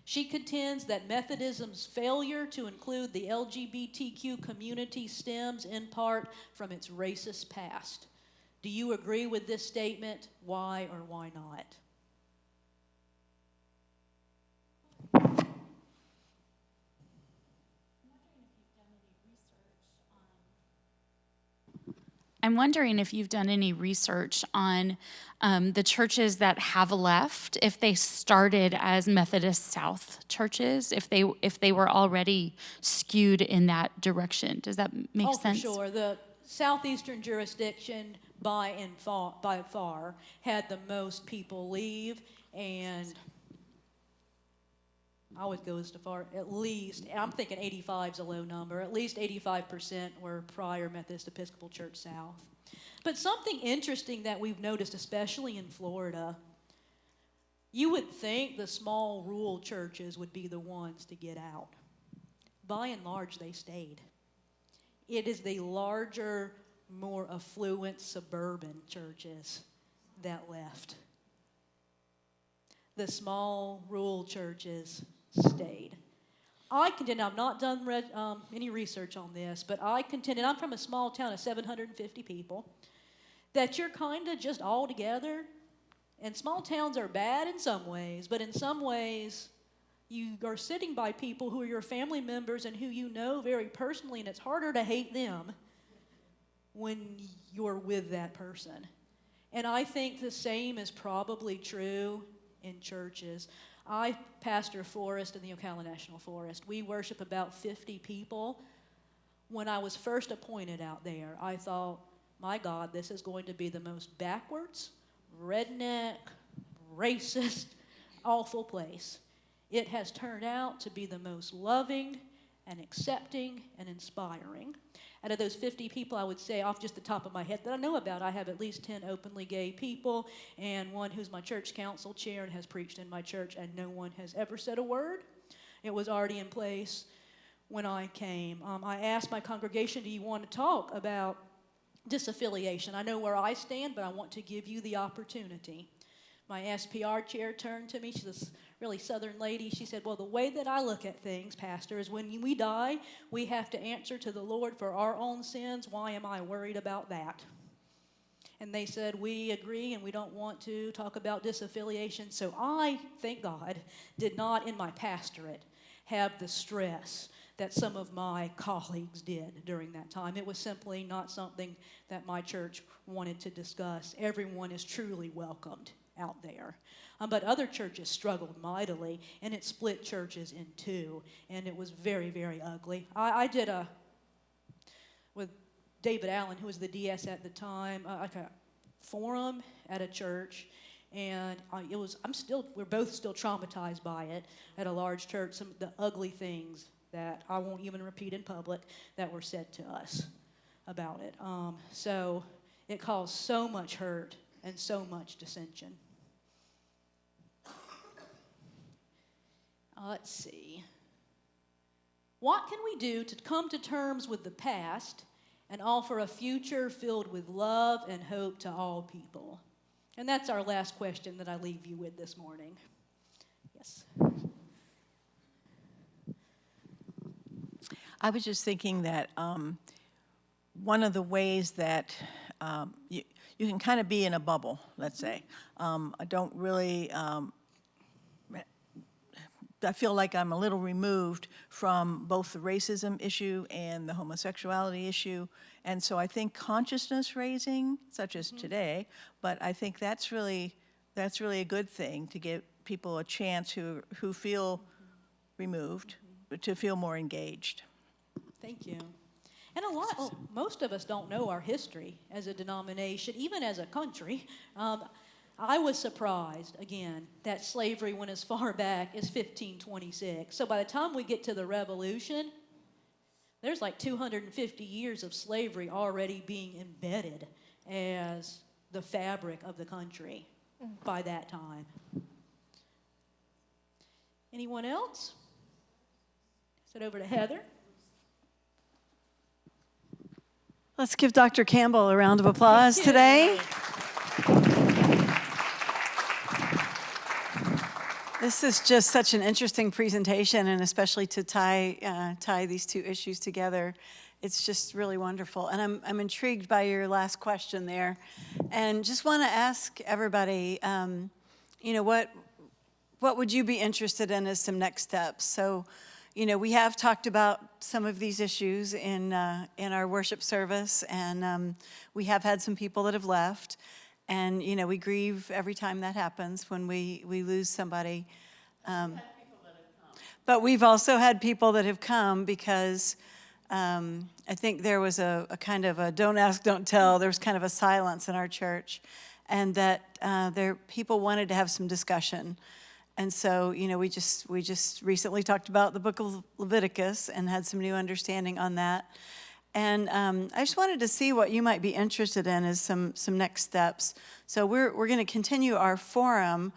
She contends that Methodism's failure to include the LGBTQ community stems in part from its racist past. Do you agree with this statement? Why or why not? I'm wondering if you've done any research on the churches that have left, if they started as Methodist South churches, if they were already skewed in that direction. Does that make sense? Oh, for sure. The southeastern jurisdiction by far had the most people leave, and I would go as far, at least, I'm thinking 85 is a low number, at least 85% were prior Methodist Episcopal Church South. But something interesting that we've noticed, especially in Florida, you would think the small rural churches would be the ones to get out. By and large, they stayed. It is the larger, more affluent suburban churches that left. The small rural churches stayed. I contend, I've not done any research on this, but I contend, and I'm from a small town of 750 people, that you're kind of just all together. And small towns are bad in some ways, but in some ways, you are sitting by people who are your family members and who you know very personally, and it's harder to hate them when you're with that person. And I think the same is probably true in churches. I pastor Forest in the Ocala National Forest. We worship about 50 people. When I was first appointed out there, I thought, my God, this is going to be the most backwards, redneck, racist, awful place. It has turned out to be the most loving and accepting and inspiring. Out of those 50 people, I would say off just the top of my head that I know about, I have at least 10 openly gay people and one who's my church council chair and has preached in my church, and no one has ever said a word. It was already in place when I came. I asked my congregation, do you want to talk about disaffiliation? I know where I stand, but I want to give you the opportunity. My SPR chair turned to me. She's this really southern lady. She said, well, the way that I look at things, Pastor, is when we die, we have to answer to the Lord for our own sins. Why am I worried about that? And they said, we agree and we don't want to talk about disaffiliation. So I, thank God, did not in my pastorate have the stress that some of my colleagues did during that time. It was simply not something that my church wanted to discuss. Everyone is truly welcomed out there. But other churches struggled mightily, and it split churches in two, and it was very, very ugly. I did with David Allen, who was the DS at the time, like a forum at a church, and we're both still traumatized by it at a large church, some of the ugly things that I won't even repeat in public that were said to us about it. So it caused so much hurt and so much dissension. Let's see. What can we do to come to terms with the past and offer a future filled with love and hope to all people? And that's our last question that I leave you with this morning. Yes. I was just thinking that one of the ways that you can kind of be in a bubble, let's say. I don't really, I feel like I'm a little removed from both the racism issue and the homosexuality issue. And so I think consciousness raising, such as today, but I think that's really a good thing to give people a chance who feel removed to feel more engaged. Thank you. And most of us don't know our history as a denomination, even as a country. I was surprised, again, that slavery went as far back as 1526. So by the time we get to the Revolution, there's like 250 years of slavery already being embedded as the fabric of the country by that time. Anyone else? Pass it over to Heather. Let's give Dr. Campbell a round of applause today. This is just such an interesting presentation, and especially to tie these two issues together. It's just really wonderful. And I'm intrigued by your last question there. And just want to ask everybody, you know, what would you be interested in as some next steps? So, you know, we have talked about some of these issues in our worship service, and we have had some people that have left. And, you know, we grieve every time that happens when we lose somebody. But we've also had people that have come because I think there was a kind of a don't ask, don't tell. There was kind of a silence in our church, and that people wanted to have some discussion. And so, you know, we just recently talked about the book of Leviticus and had some new understanding on that. And I just wanted to see what you might be interested in as some next steps. So we're going to continue our forum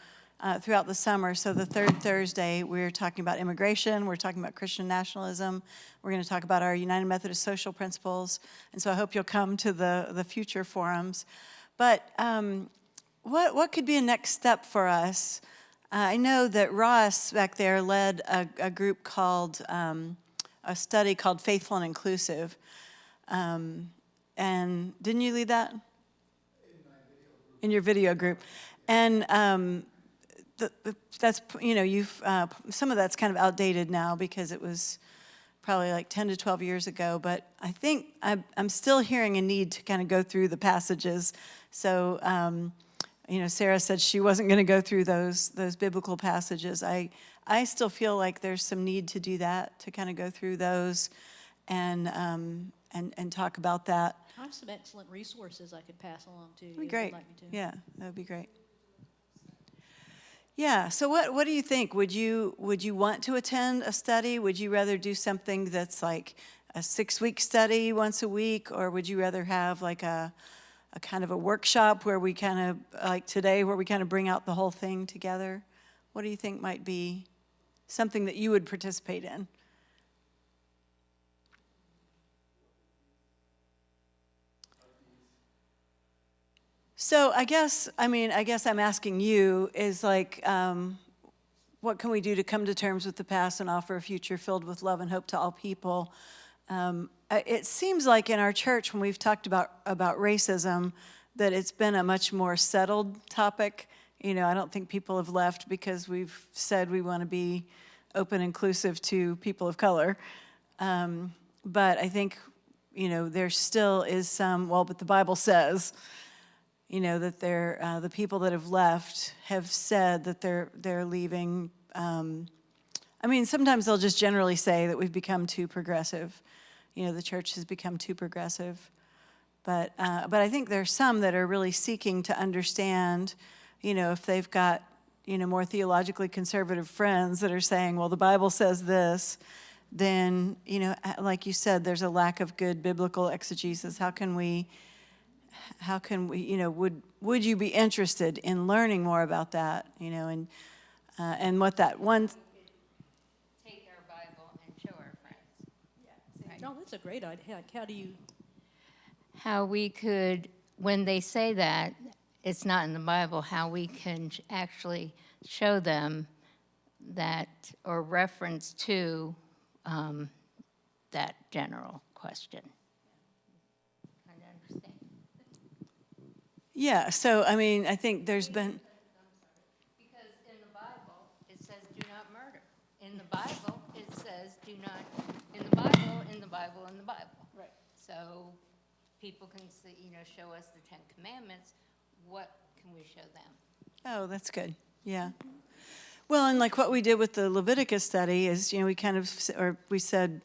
throughout the summer. So the third Thursday, we're talking about immigration. We're talking about Christian nationalism. We're going to talk about our United Methodist social principles. And so I hope you'll come to the future forums. But what could be a next step for us? I know that Ross back there led a group called, a study called Faithful and Inclusive. And didn't you lead that? In your video group. And that's, you know, some of that's kind of outdated now because it was probably like 10 to 12 years ago. But I think I'm still hearing a need to kind of go through the passages. So, you know, Sarah said she wasn't going to go through those biblical passages. I still feel like there's some need to do that, to kind of go through those and talk about that. I have some excellent resources I could pass along to you. That'd be great. If you'd like me to. Yeah, that would be great. Yeah. So what do you think? Would you want to attend a study? Would you rather do something that's like a 6-week study once a week, or would you rather have like a kind of a workshop where we kind of, like today, where we kind of bring out the whole thing together? What do you think might be something that you would participate in? So I guess I'm asking you is like, what can we do to come to terms with the past and offer a future filled with love and hope to all people? It seems like in our church, when we've talked about racism, that it's been a much more settled topic. You know, I don't think people have left because we've said we want to be open, inclusive to people of color. But I think, you know, there still is some, well, but the Bible says, you know, that the people that have left have said that they're leaving. I mean, sometimes they'll just generally say that we've become too progressive. You know, the church has become too progressive. But I think there's some that are really seeking to understand, you know, if they've got, you know, more theologically conservative friends that are saying, well, the Bible says this, then, you know, like you said, there's a lack of good biblical exegesis. How can we, you know, would you be interested in learning more about that, you know, and what that one... Take our Bible and show our friends. Yeah. Right. No, that's a great idea. How do you... How we could, when they say that, it's not in the Bible, how we can actually show them that, or reference to that general question. Kind of understand. Yeah, so, I mean, I think there's been... Because in the Bible, it says do not murder. In the Bible, it says do not, in the Bible, in the Bible, in the Bible. Right. So people can see, you know, show us the 10 Commandments. What can we show them? Oh, that's good. Yeah. Well, and like what we did with the Leviticus study is, you know, we said,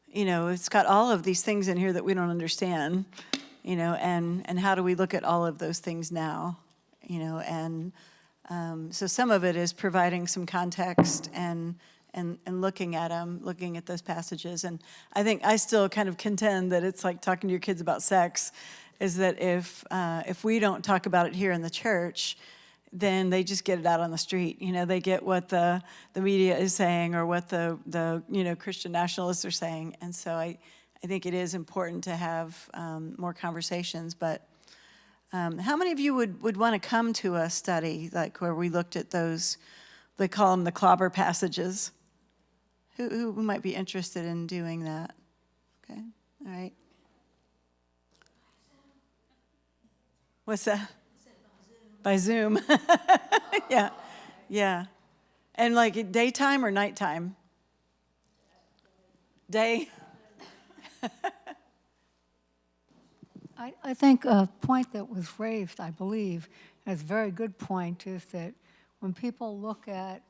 you know, it's got all of these things in here that we don't understand, you know, and how do we look at all of those things now, you know, and so some of it is providing some context and and looking at them, looking at those passages. And I think I still kind of contend that it's like talking to your kids about sex, is that if we don't talk about it here in the church, then they just get it out on the street. You know, they get what the media is saying or what the Christian nationalists are saying. And so I think it is important to have more conversations. But how many of you would want to come to a study like where we looked at those, they call them the clobber passages? Who might be interested in doing that? Okay, all right. What's that? By Zoom. Yeah, yeah. And like daytime or nighttime? Day? I think a point that was raised, I believe, is a very good point, is that when people look at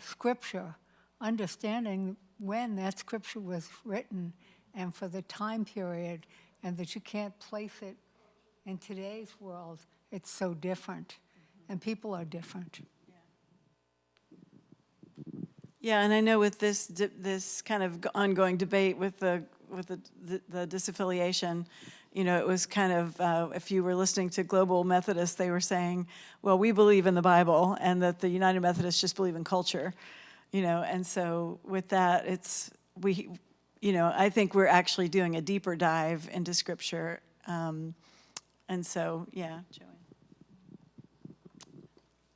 Scripture, understanding when that Scripture was written and for the time period, and that you can't place it in today's world, it's so different, and people are different. Yeah, and I know with this kind of ongoing debate with the disaffiliation, you know, it was kind of, if you were listening to Global Methodists, they were saying, well, we believe in the Bible, and that the United Methodists just believe in culture, you know, and so with that, I think we're actually doing a deeper dive into Scripture, and so, yeah, Joanne.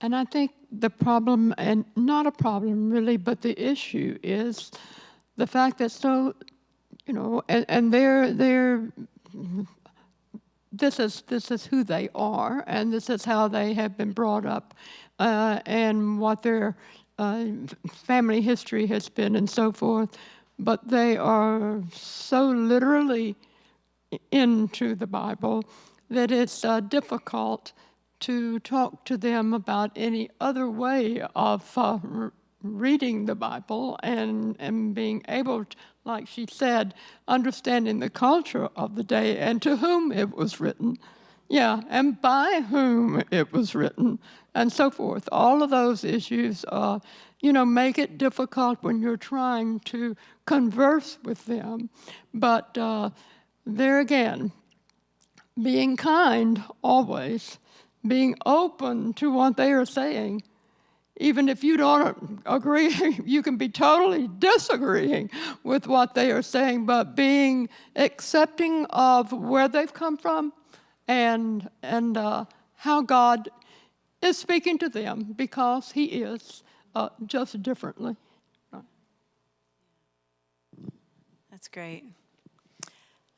And I think the problem, and not a problem really, but the issue is the fact that this is who they are, and this is how they have been brought up, and what their family history has been, and so forth. But they are so literally into the Bible that it's difficult to talk to them about any other way of reading the Bible and being able to, like she said, understanding the culture of the day and to whom it was written, yeah, and by whom it was written, and so forth. All of those issues, make it difficult when you're trying to converse with them. But there again, being kind always, being open to what they are saying. Even if you don't agree, you can be totally disagreeing with what they are saying, but being accepting of where they've come from and how God is speaking to them, because He is just differently. That's great.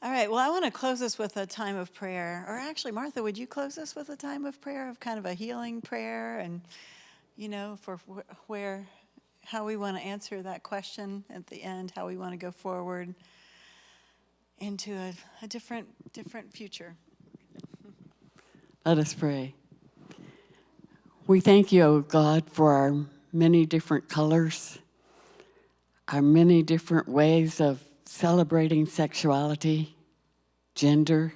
All right, well, I want to close this with a time of prayer. Or actually, Martha, would you close this with a time of prayer, of kind of a healing prayer, and, for how we want to answer that question at the end, how we want to go forward into a different future. Let us pray. We thank you, O God, for our many different colors, our many different ways of celebrating sexuality, gender,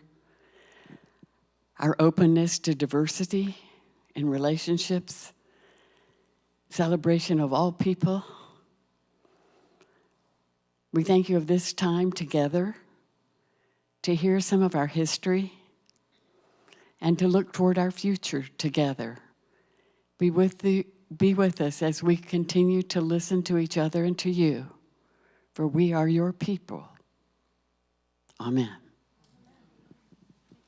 our openness to diversity in relationships, celebration of all people. We thank you of this time together to hear some of our history and to look toward our future together. Be with us as we continue to listen to each other and to you, for we are your people. Amen.